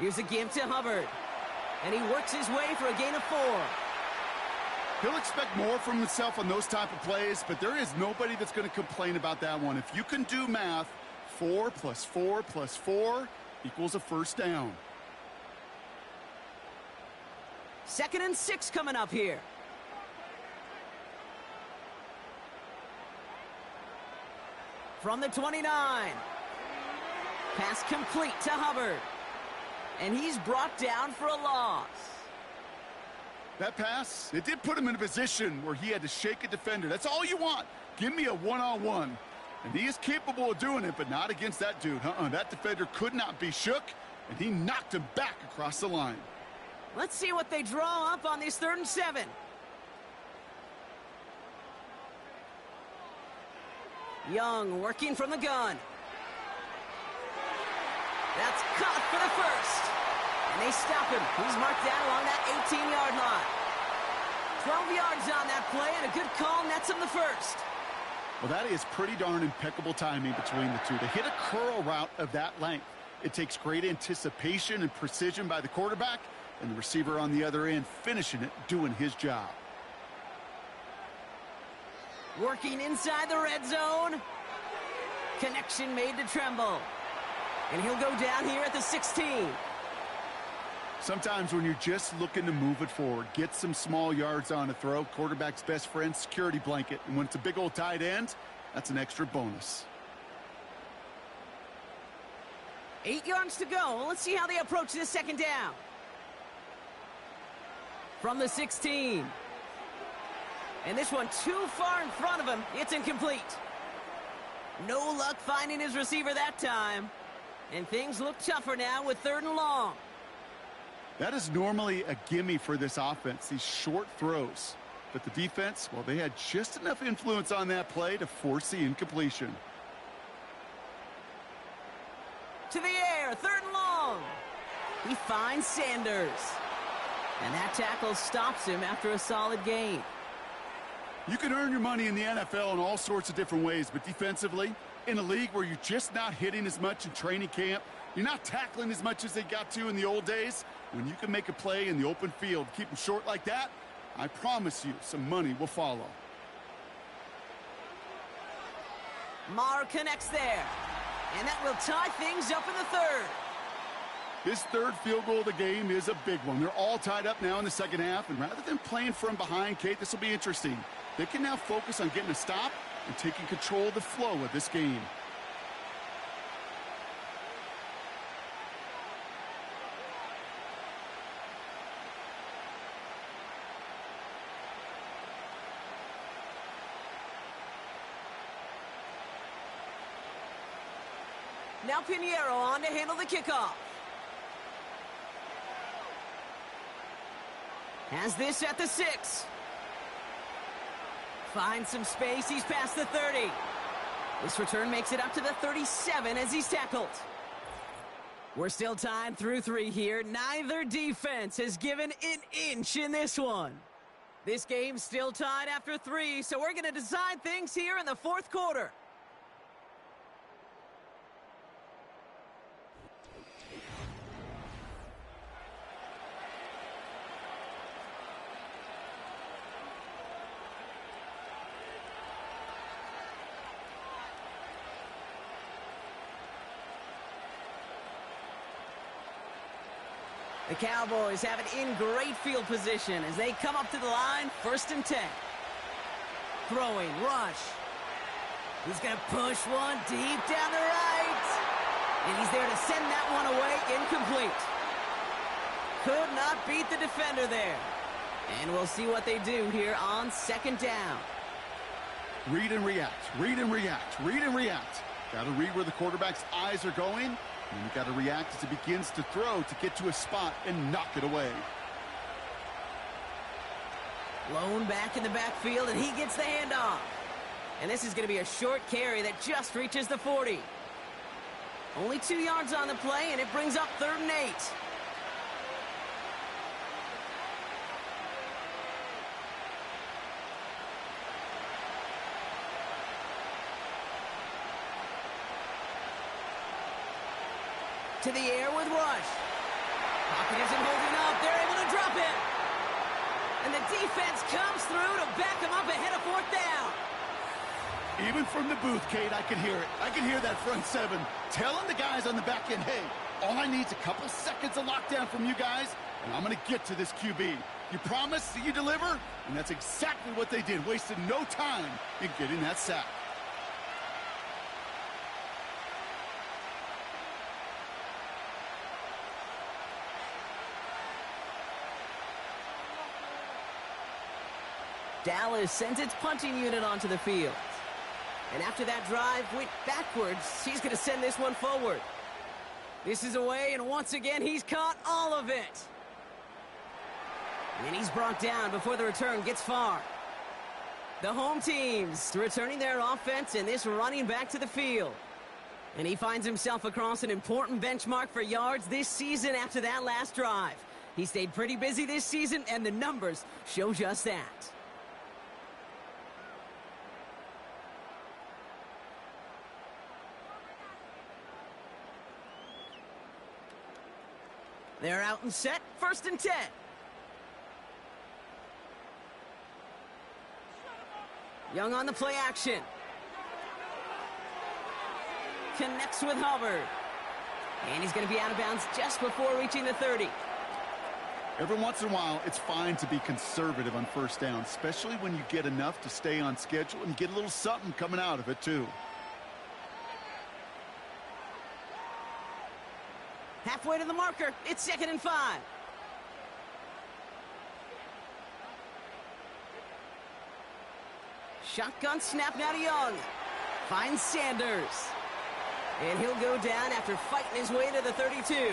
Here's a give to Hubbard. And he works his way for a gain of 4. He'll expect more from himself on those type of plays, but there is nobody that's going to complain about that one. If you can do math, 4 plus 4 plus 4 equals a first down. 2nd and 6 coming up here. From the 29. Pass complete to Hubbard. And he's brought down for a loss. That pass, it did put him in a position where he had to shake a defender. That's all you want. Give me a one-on-one. And he is capable of doing it, but not against that dude. That defender could not be shook, and he knocked him back across the line. Let's see what they draw up on this 3rd and 7. Young working from the gun. That's caught for the 1st. And they stop him. He's marked down along that 18-yard line. 12 yards on that play, and a good call nets him the 1st. Well, that is pretty darn impeccable timing between the two. To hit a curl route of that length, it takes great anticipation and precision by the quarterback, and the receiver on the other end finishing it, doing his job. Working inside the red zone. Connection made to Tremble. And he'll go down here at the 16. Sometimes when you're just looking to move it forward, get some small yards on a throw, quarterback's best friend, security blanket. And when it's a big old tight end, that's an extra bonus. 8 yards to go. Let's see how they approach this 2nd down. From the 16. And this one too far in front of him. It's incomplete. No luck finding his receiver that time. And things look tougher now with 3rd and long. That is normally a gimme for this offense, these short throws. But the defense, well, they had just enough influence on that play to force the incompletion. To the air, 3rd and long. He finds Sanders. And that tackle stops him after a solid gain. You can earn your money in the NFL in all sorts of different ways, but defensively, in a league where you're just not hitting as much in training camp, you're not tackling as much as they got to in the old days, when you can make a play in the open field, keep them short like that, I promise you some money will follow. Maher connects there. And that will tie things up in the 3rd. This 3rd field goal of the game is a big one. They're all tied up now in the 2nd half, and rather than playing from behind, Kate, this will be interesting. They can now focus on getting a stop and taking control of the flow of this game. Now Pinheiro on to handle the kickoff. Has this at the 6. Finds some space. He's past the 30. This return makes it up to the 37 as he's tackled. We're still tied through 3 here. Neither defense has given an inch in this one. This game's still tied after 3, so we're going to decide things here in the 4th quarter. The Cowboys have it in great field position as they come up to the line, 1st and 10. Throwing, rush. He's going to push one deep down the right. And he's there to send that one away, incomplete. Could not beat the defender there. And we'll see what they do here on 2nd down. Read and react, read and react, read and react. Got to read where the quarterback's eyes are going. And you got to react as he begins to throw to get to a spot and knock it away. Blown back in the backfield, and he gets the handoff. And this is going to be a short carry that just reaches the 40. Only 2 yards on the play, and it brings up 3rd and 8. To the air with Rush. Pocket isn't holding up. They're able to drop it. And the defense comes through to back him up ahead of 4th down. Even from the booth, Kate, I can hear it. I can hear that front 7 telling the guys on the back end, hey, all I need is a couple seconds of lockdown from you guys, and I'm going to get to this QB. You promise that you deliver? And that's exactly what they did, wasted no time in getting that sack. Dallas sends its punting unit onto the field. And after that drive went backwards, he's going to send this one forward. This is away, and once again, he's caught all of it. And he's brought down before the return gets far. The home teams returning their offense, and this running back to the field. And he finds himself across an important benchmark for yards this season after that last drive. He stayed pretty busy this season, and the numbers show just that. They're out and set, 1st and 10. Young on the play action. Connects with Hubbard. And he's going to be out of bounds just before reaching the 30. Every once in a while, it's fine to be conservative on 1st down, especially when you get enough to stay on schedule and get a little something coming out of it, too. Halfway to the marker, it's 2nd and 5. Shotgun snap now to Young. Finds Sanders. And he'll go down after fighting his way to the 32.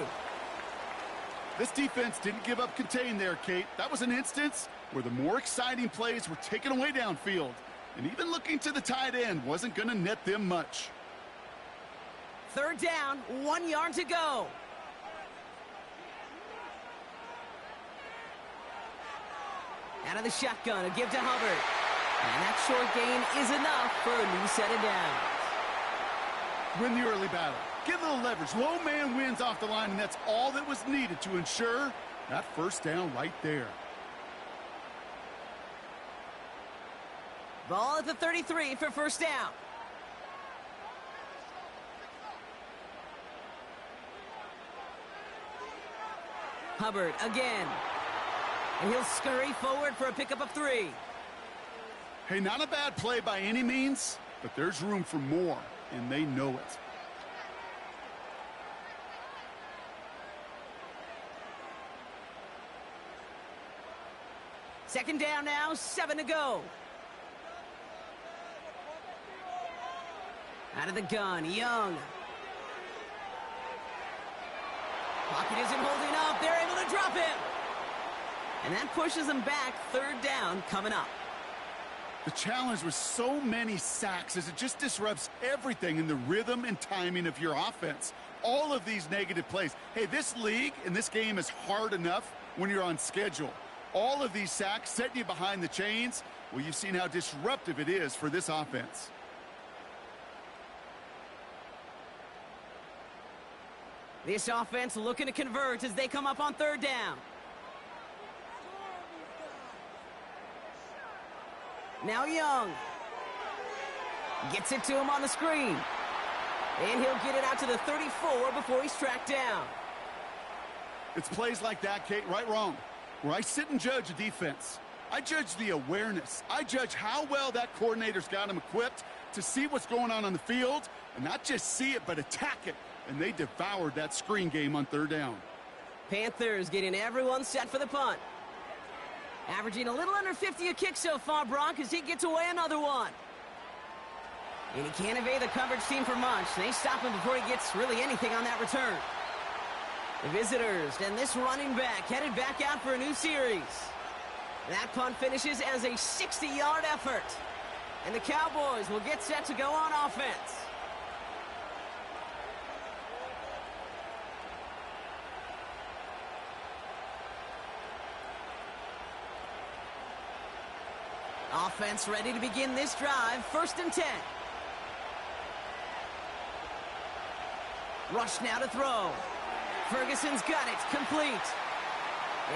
This defense didn't give up contain there, Kate. That was an instance where the more exciting plays were taken away downfield. And even looking to the tight end wasn't going to net them much. 3rd down, 1 yard to go. Out of the shotgun, a give to Hubbard. And that short gain is enough for a new set of downs. Win the early battle. Get a little leverage. Low man wins off the line, and that's all that was needed to ensure that 1st down right there. Ball at the 33 for 1st down. Hubbard again. And he'll scurry forward for a pickup of 3. Hey, not a bad play by any means, but there's room for more, and they know it. Second down now, 7 to go. Out of the gun, Young. Pocket isn't holding up. They're able to drop him. And that pushes them back. 3rd down coming up. The challenge with so many sacks is it just disrupts everything in the rhythm and timing of your offense. All of these negative plays. Hey, this league and this game is hard enough when you're on schedule. All of these sacks setting you behind the chains. Well, you've seen how disruptive it is for this offense. This offense looking to convert as they come up on 3rd down. Now Young. Gets it to him on the screen. And he'll get it out to the 34 before he's tracked down. It's plays like that, Kate, right, wrong, where I sit and judge a defense. I judge the awareness. I judge how well that coordinator's got him equipped to see what's going on the field, and not just see it, but attack it. And they devoured that screen game on 3rd down. Panthers getting everyone set for the punt. Averaging a little under 50 a kick so far, Brock, as he gets away another one. And he can't evade the coverage team for much. They stop him before he gets really anything on that return. The visitors and this running back headed back out for a new series. That punt finishes as a 60-yard effort. And the Cowboys will get set to go on offense. Offense ready to begin this drive. 1st and 10. Rush now to throw. Ferguson's got it. Complete.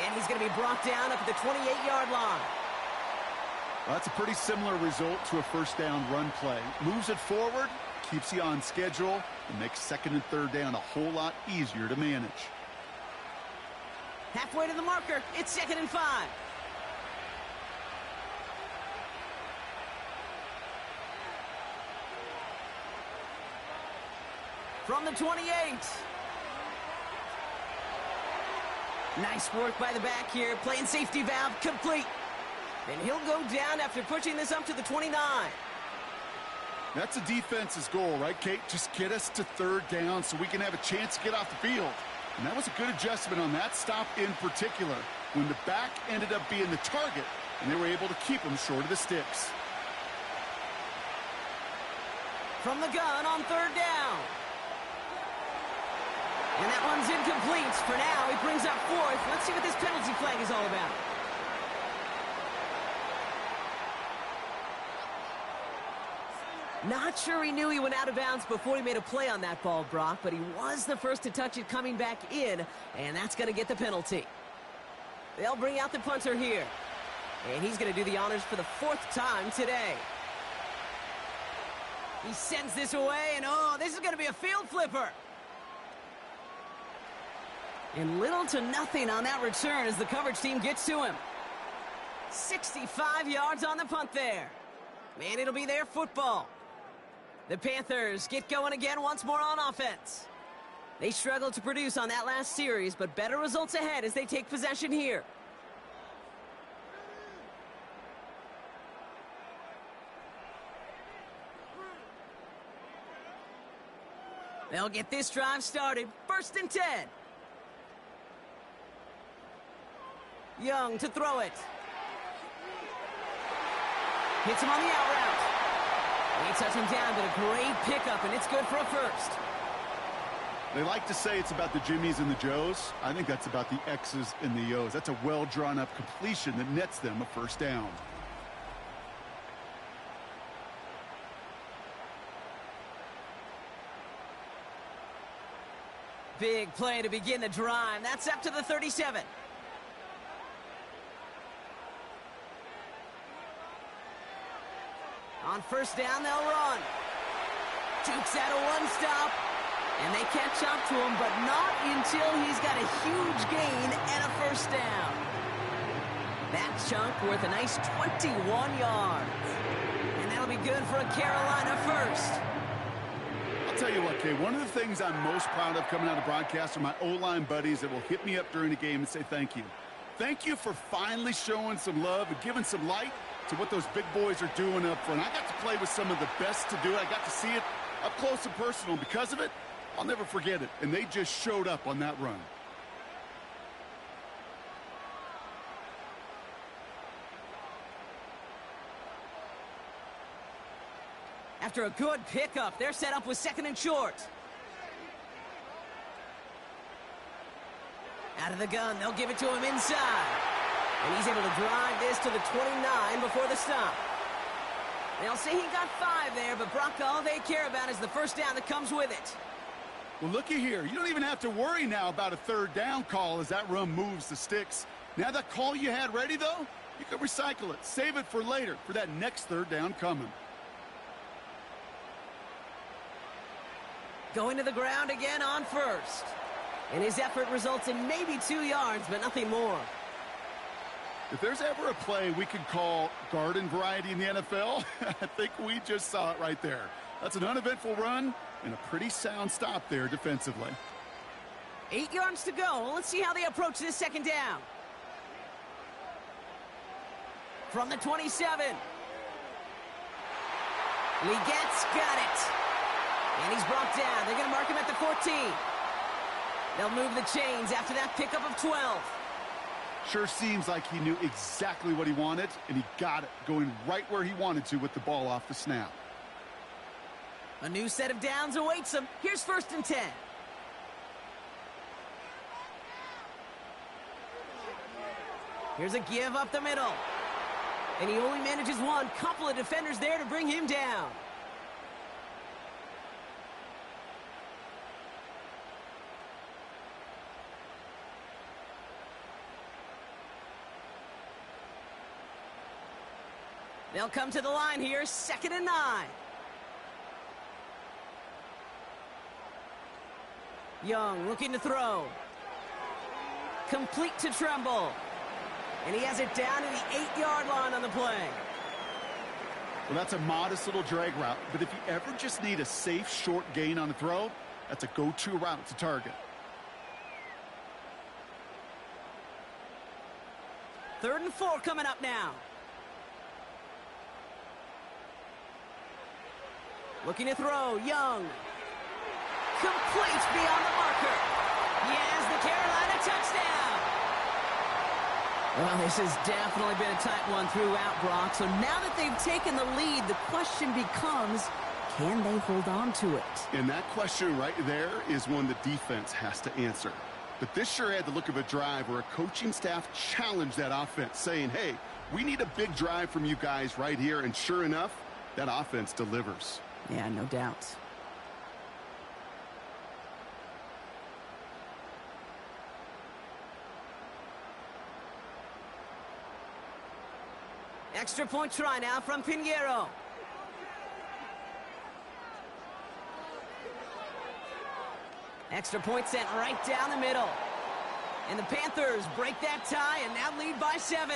And he's going to be brought down up at the 28-yard line. Well, that's a pretty similar result to a first down run play. Moves it forward, keeps you on schedule, and makes 2nd and 3rd down a whole lot easier to manage. Halfway to the marker. It's 2nd and 5. From the 28. Nice work by the back here. Playing safety valve complete. And he'll go down after pushing this up to the 29. That's a defense's goal, right, Kate? Just get us to 3rd down so we can have a chance to get off the field. And that was a good adjustment on that stop in particular, when the back ended up being the target, and they were able to keep him short of the sticks. From the gun on 3rd down. And that one's incomplete. For now, he brings up 4th. Let's see what this penalty flag is all about. Not sure he knew he went out of bounds before he made a play on that ball, Brock, but he was the first to touch it coming back in, and that's going to get the penalty. They'll bring out the punter here. And he's going to do the honors for the 4th time today. He sends this away, and oh, this is going to be a field flipper. And little to nothing on that return as the coverage team gets to him. 65 yards on the punt there. And it'll be their football. The Panthers get going again once more on offense. They struggled to produce on that last series, but better results ahead as they take possession here. They'll get this drive started. 1st and 10. Young to throw it. Hits him on the out route. They touch him down, but a great pickup, and it's good for a 1st. They like to say it's about the Jimmies and the Joes. I think that's about the X's and the O's. That's a well-drawn-up completion that nets them a 1st down. Big play to begin the drive. That's up to the 37. On 1st down, they'll run. Jukes out a 1-stop. And they catch up to him, but not until he's got a huge gain and a 1st down. That chunk worth a nice 21 yards. And that'll be good for a Carolina 1st. I'll tell you what, Kay, one of the things I'm most proud of coming out of broadcast are my O-line buddies that will hit me up during the game and say thank you. Thank you for finally showing some love and giving some light to what those big boys are doing up front. I got to play with some of the best to do it. I got to see it up close and personal. Because of it, I'll never forget it. And they just showed up on that run. After a good pickup, they're set up with 2nd and short. Out of the gun, they'll give it to him inside. And he's able to drive this to the 29 before the stop. They'll say he got 5 there, but Brock, all they care about is the 1st down that comes with it. Well, looky here. You don't even have to worry now about a 3rd down call as that run moves the sticks. Now that call you had ready, though, you can recycle it. Save it for later, for that next 3rd down coming. Going to the ground again on 1st. And his effort results in maybe 2 yards, but nothing more. If there's ever a play we can call garden variety in the NFL, I think we just saw it right there. That's an uneventful run and a pretty sound stop there defensively. 8 yards to go. Let's see how they approach this 2nd down. From the 27. Legette's got it. And he's brought down. They're going to mark him at the 14. They'll move the chains after that pickup of 12. Sure seems like he knew exactly what he wanted, and he got it, going right where he wanted to with the ball off the snap. A new set of downs awaits him. Here's 1st and 10. Here's a give up the middle. And he only manages one. Couple of defenders there to bring him down. They'll come to the line here, 2nd and 9. Young looking to throw. Complete to Tremble. And he has it down to the 8-yard line on the play. Well, that's a modest little drag route, but if you ever just need a safe, short gain on a throw, that's a go-to route to target. 3rd and 4 coming up now. Looking to throw, Young. Complete beyond the marker. Yes, the Carolina touchdown. Well, this has definitely been a tight one throughout, Brock. So now that they've taken the lead, the question becomes, can they hold on to it? And that question right there is one the defense has to answer. But this sure had the look of a drive where a coaching staff challenged that offense, saying, hey, we need a big drive from you guys right here. And sure enough, that offense delivers. Yeah, no doubt. Extra point try now from Pinheiro. Extra point sent right down the middle. And the Panthers break that tie and now lead by 7.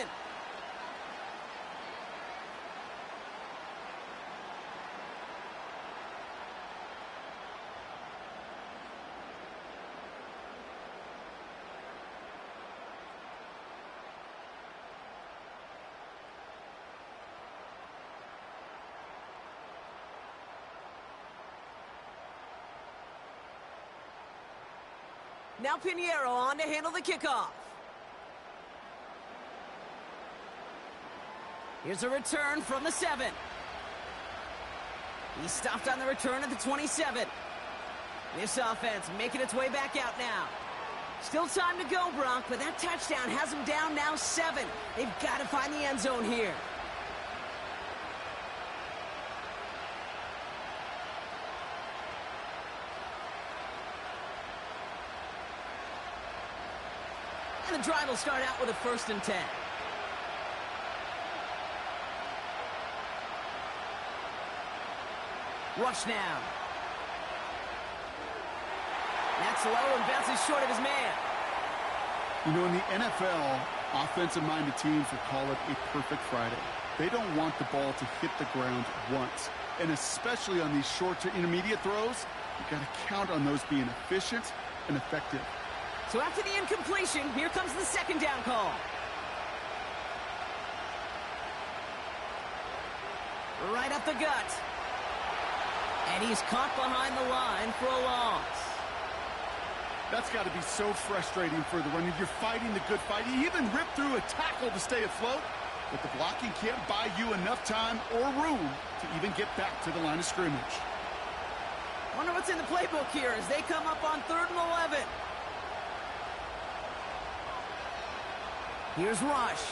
Now Pinheiro on to handle the kickoff. Here's a return from the 7. He stopped on the return at the 27. This offense making its way back out now. Still time to go, Brock, but that touchdown has them down now 7. They've got to find the end zone here. And the drive will start out with a 1st and 10. Rush now. That's low and bounces short of his man. You know, in the NFL, offensive-minded teams will call it a perfect Friday. They don't want the ball to hit the ground once. And especially on these short to intermediate throws, you got to count on those being efficient and effective. So after the incompletion, here comes the 2nd down call. Right up the gut. And he's caught behind the line for a loss. That's got to be so frustrating for the runner. You're fighting the good fight. You even ripped through a tackle to stay afloat, but the blocking can't buy you enough time or room to even get back to the line of scrimmage. Wonder what's in the playbook here as they come up on 3rd and 11. Here's Rush.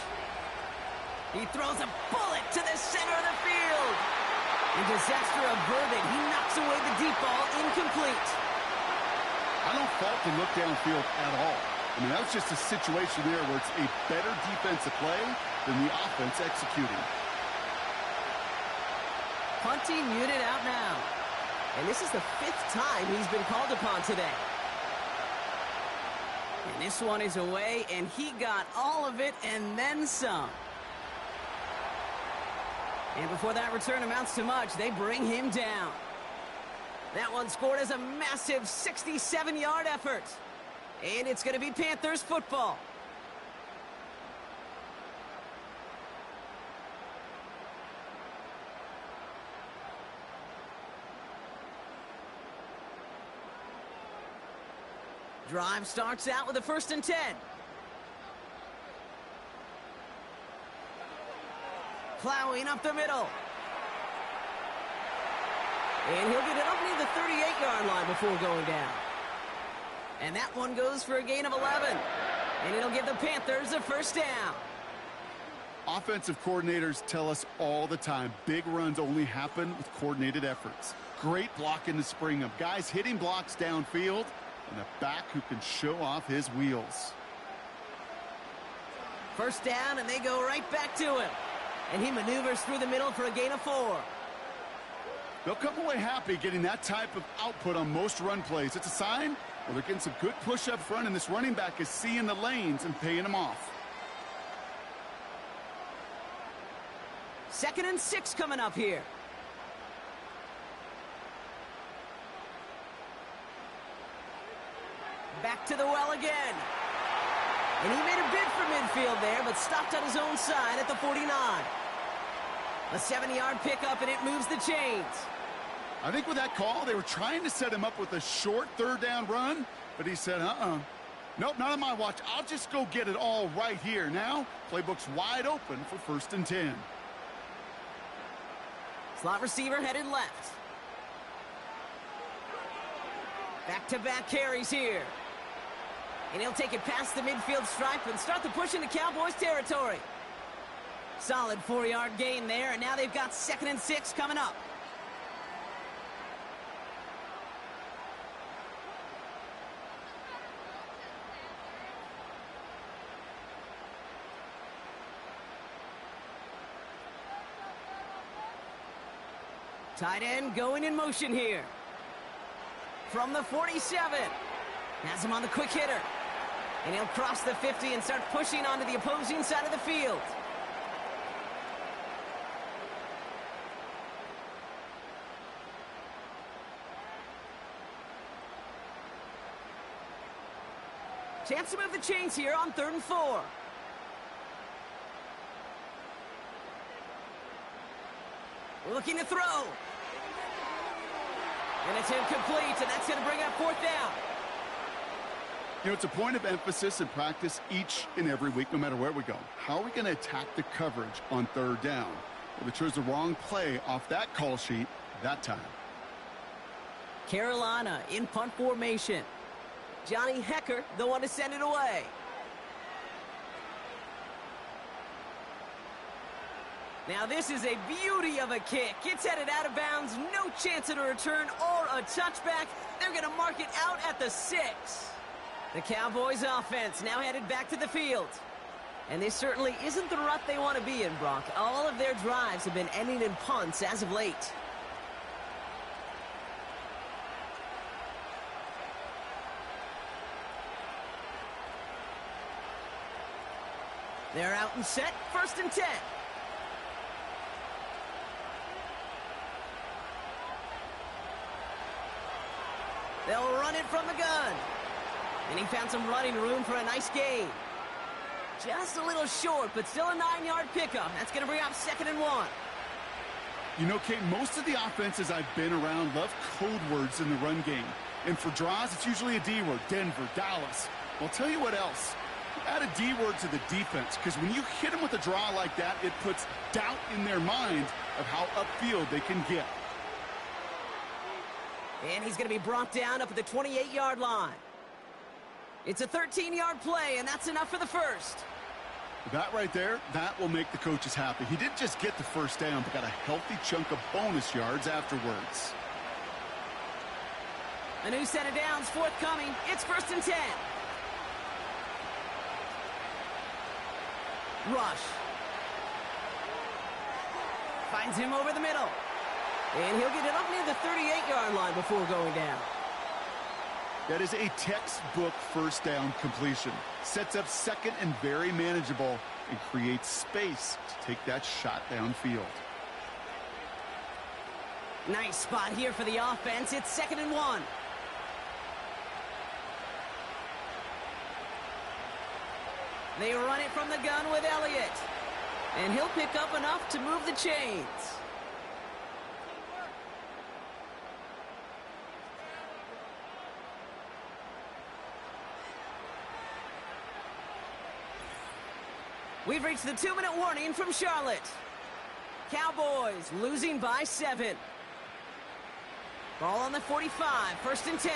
He throws a bullet to the center of the field. And disaster averted. He knocks away the deep ball, incomplete. I don't fault the look downfield at all. I mean, that was just a situation there where it's a better defensive play than the offense executing. Punting unit out now. And this is the 5th time he's been called upon today. And this one is away, and he got all of it and then some. And before that return amounts to much, they bring him down. That one scored as a massive 67-yard effort. And it's going to be Panthers football. Drive starts out with a 1st and 10. Plowing up the middle. And he'll get it up near the 38-yard line before going down. And that one goes for a gain of 11. And it'll give the Panthers a first down. Offensive coordinators tell us all the time, big runs only happen with coordinated efforts. Great blocking to spring them. Guys hitting blocks downfield, and a back who can show off his wheels. First down, and they go right back to him. And he maneuvers through the middle for a gain of 4. They'll come away happy getting that type of output on most run plays. It's a sign, well, they're getting some good push up front, and this running back is seeing the lanes and paying them off. 2nd and 6 coming up here. Back to the well again. And he made a bid for midfield there, but stopped on his own side at the 49. A 7-yard pickup, and it moves the chains. I think with that call, they were trying to set him up with a short third down run, but he said, nope, not on my watch. I'll just go get it all right here. Now, playbook's wide open for 1st and 10. Slot receiver headed left. Back-to-back carries here. And he'll take it past the midfield stripe and start the push into Cowboys territory. Solid 4-yard gain there, and now they've got 2nd and 6 coming up. Tight end going in motion here. From the 47. Has him on the quick hitter. And he'll cross the 50 and start pushing onto the opposing side of the field. Chance to move the chains here on 3rd and 4. Looking to throw. And it's incomplete, and that's going to bring up 4th down. You know, it's a point of emphasis in practice each and every week, no matter where we go. How are we going to attack the coverage on 3rd down? Well, they chose the wrong play off that call sheet that time. Carolina in punt formation. Johnny Hecker, the one to send it away. Now this is a beauty of a kick. It's headed out of bounds, no chance at a return or a touchback. They're going to mark it out at the 6. The Cowboys offense now headed back to the field. And this certainly isn't the rut they want to be in, Brock. All of their drives have been ending in punts as of late. They're out and set, 1st and 10. They'll run it from the gun. And he found some running room for a nice gain. Just a little short, but still a 9-yard pickup. That's going to bring up 2nd and 1. You know, Kate, most of the offenses I've been around love code words in the run game. And for draws, it's usually a D word, Denver, Dallas. Well, I'll tell you what else. Add a D word to the defense, because when you hit them with a draw like that, it puts doubt in their mind of how upfield they can get. And he's going to be brought down up at the 28-yard line. It's a 13-yard play, and that's enough for the first. That right there, that will make the coaches happy. He didn't just get the first down, but got a healthy chunk of bonus yards afterwards. A new set of downs forthcoming. It's 1st and 10. Rush. Finds him over the middle. And he'll get it up near the 38-yard line before going down. That is a textbook first down completion. Sets up 2nd and very manageable and creates space to take that shot downfield. Nice spot here for the offense. It's 2nd and 1. They run it from the gun with Elliott. And he'll pick up enough to move the chains. We've reached the 2-minute warning from Charlotte. Cowboys losing by 7. Ball on the 45, 1st and 10.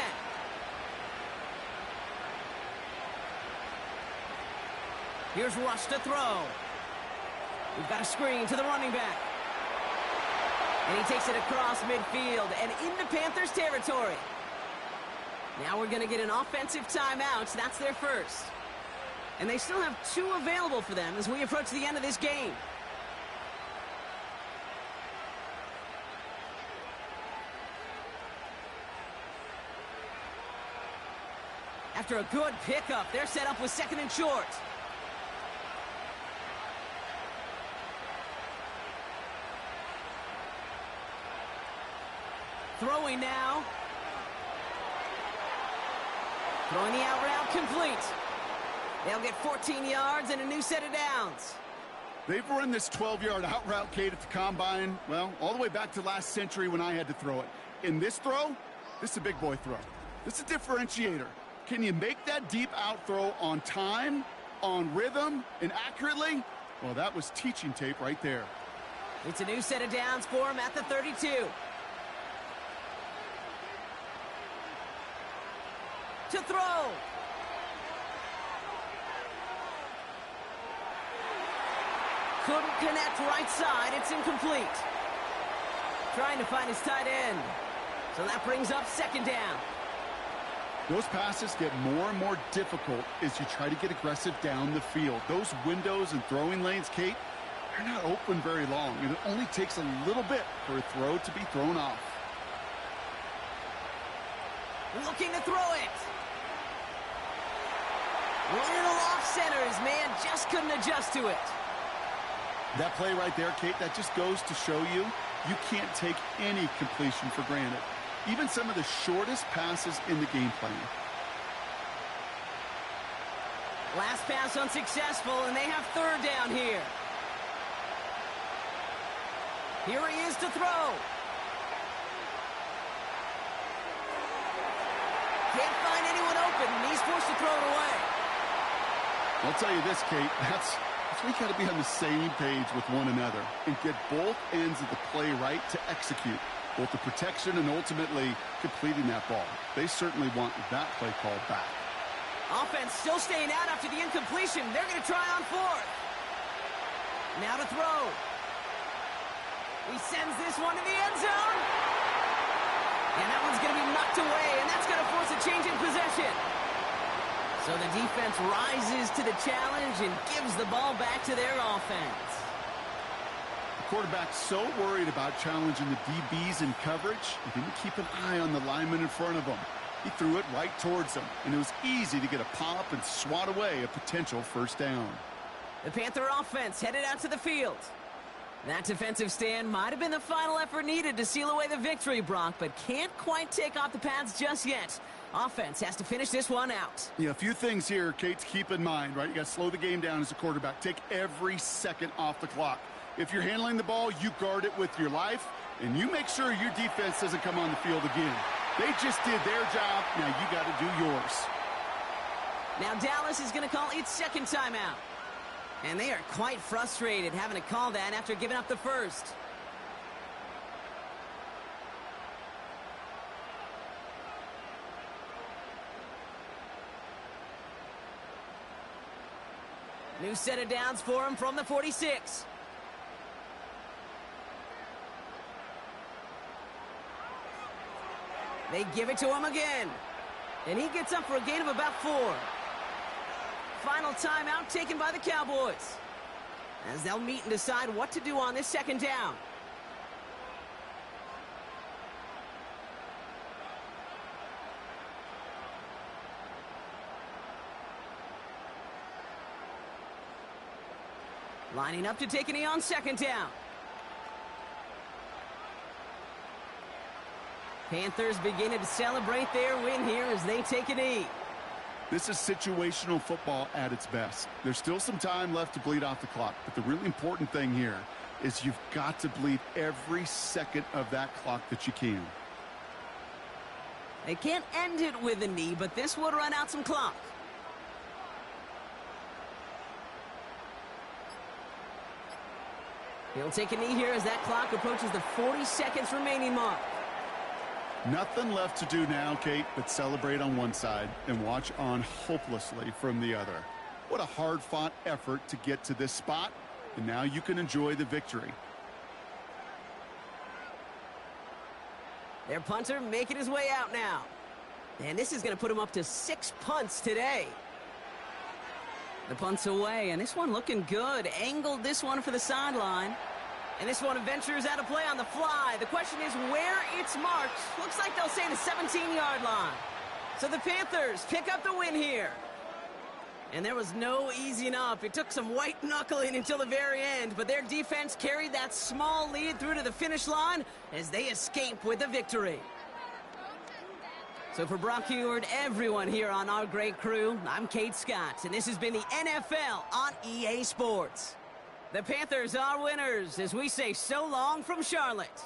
Here's Rush to throw. We've got a screen to the running back. And he takes it across midfield and into Panthers territory. Now we're going to get an offensive timeout. That's their first. And they still have 2 available for them as we approach the end of this game. After a good pickup, they're set up with 2nd and short. Throwing now. Throwing the out route complete. They'll get 14 yards and a new set of downs. They've run this 12-yard out route, Kate, at the combine, well, all the way back to last century when I had to throw it. In this throw, this is a big boy throw. This is a differentiator. Can you make that deep out throw on time, on rhythm, and accurately? Well, that was teaching tape right there. It's a new set of downs for him at the 32. To throw. Couldn't connect right side. It's incomplete. Trying to find his tight end. So that brings up 2nd down. Those passes get more and more difficult as you try to get aggressive down the field. Those windows and throwing lanes, Kate, they're not open very long, and it only takes a little bit for a throw to be thrown off. Looking to throw it. Little off center. His man just couldn't adjust to it. That play right there, Kate, that just goes to show you can't take any completion for granted. Even some of the shortest passes in the game plan. Last pass unsuccessful, and they have 3rd down here. Here he is to throw. Can't find anyone open, and he's forced to throw it away. I'll tell you this, Kate, that's we got to be on the same page with one another and get both ends of the play right to execute. Both the protection and ultimately completing that ball. They certainly want that play call back. Offense still staying out after the incompletion. They're going to try on 4th. Now to throw. He sends this one to the end zone. And that one's going to be knocked away, and that's going to force a change in possession. So the defense rises to the challenge and gives the ball back to their offense. Quarterback's so worried about challenging the DBs in coverage, he didn't keep an eye on the lineman in front of him. He threw it right towards him, and it was easy to get a pop and swat away a potential 1st down. The Panther offense headed out to the field. That defensive stand might have been the final effort needed to seal away the victory, Brock, but can't quite take off the pads just yet. Offense has to finish this one out. Yeah, a few things here, Kate, to keep in mind, right? You got to slow the game down as a quarterback. Take every second off the clock. If you're handling the ball, you guard it with your life, and you make sure your defense doesn't come on the field again. They just did their job. Now you got to do yours. Now Dallas is going to call its 2nd timeout. And they are quite frustrated having to call that after giving up the 1st. New set of downs for him from the 46. They give it to him again. And he gets up for a gain of about 4. Final timeout taken by the Cowboys, as they'll meet and decide what to do on this 2nd down. Lining up to take a knee on 2nd down. Panthers beginning to celebrate their win here as they take a knee. This is situational football at its best. There's still some time left to bleed off the clock, but the really important thing here is you've got to bleed every second of that clock that you can. They can't end it with a knee, but this would run out some clock. He'll take a knee here as that clock approaches the 40 seconds remaining mark. Nothing left to do now, Kate, but celebrate on one side and watch on hopelessly from the other. What a hard-fought effort to get to this spot, and now you can enjoy the victory. Their punter making his way out now. And this is going to put him up to 6 punts today. The punt's away, and this one looking good. Angled this one for the sideline. And this one ventures out of play on the fly. The question is where it's marked. Looks like they'll say the 17-yard line. So the Panthers pick up the win here. And there was no easing up. It took some white knuckling until the very end, but their defense carried that small lead through to the finish line as they escape with the victory. So for Brock Heward, everyone here on our great crew, I'm Kate Scott, and this has been the NFL on EA Sports. The Panthers are winners as we say so long from Charlotte.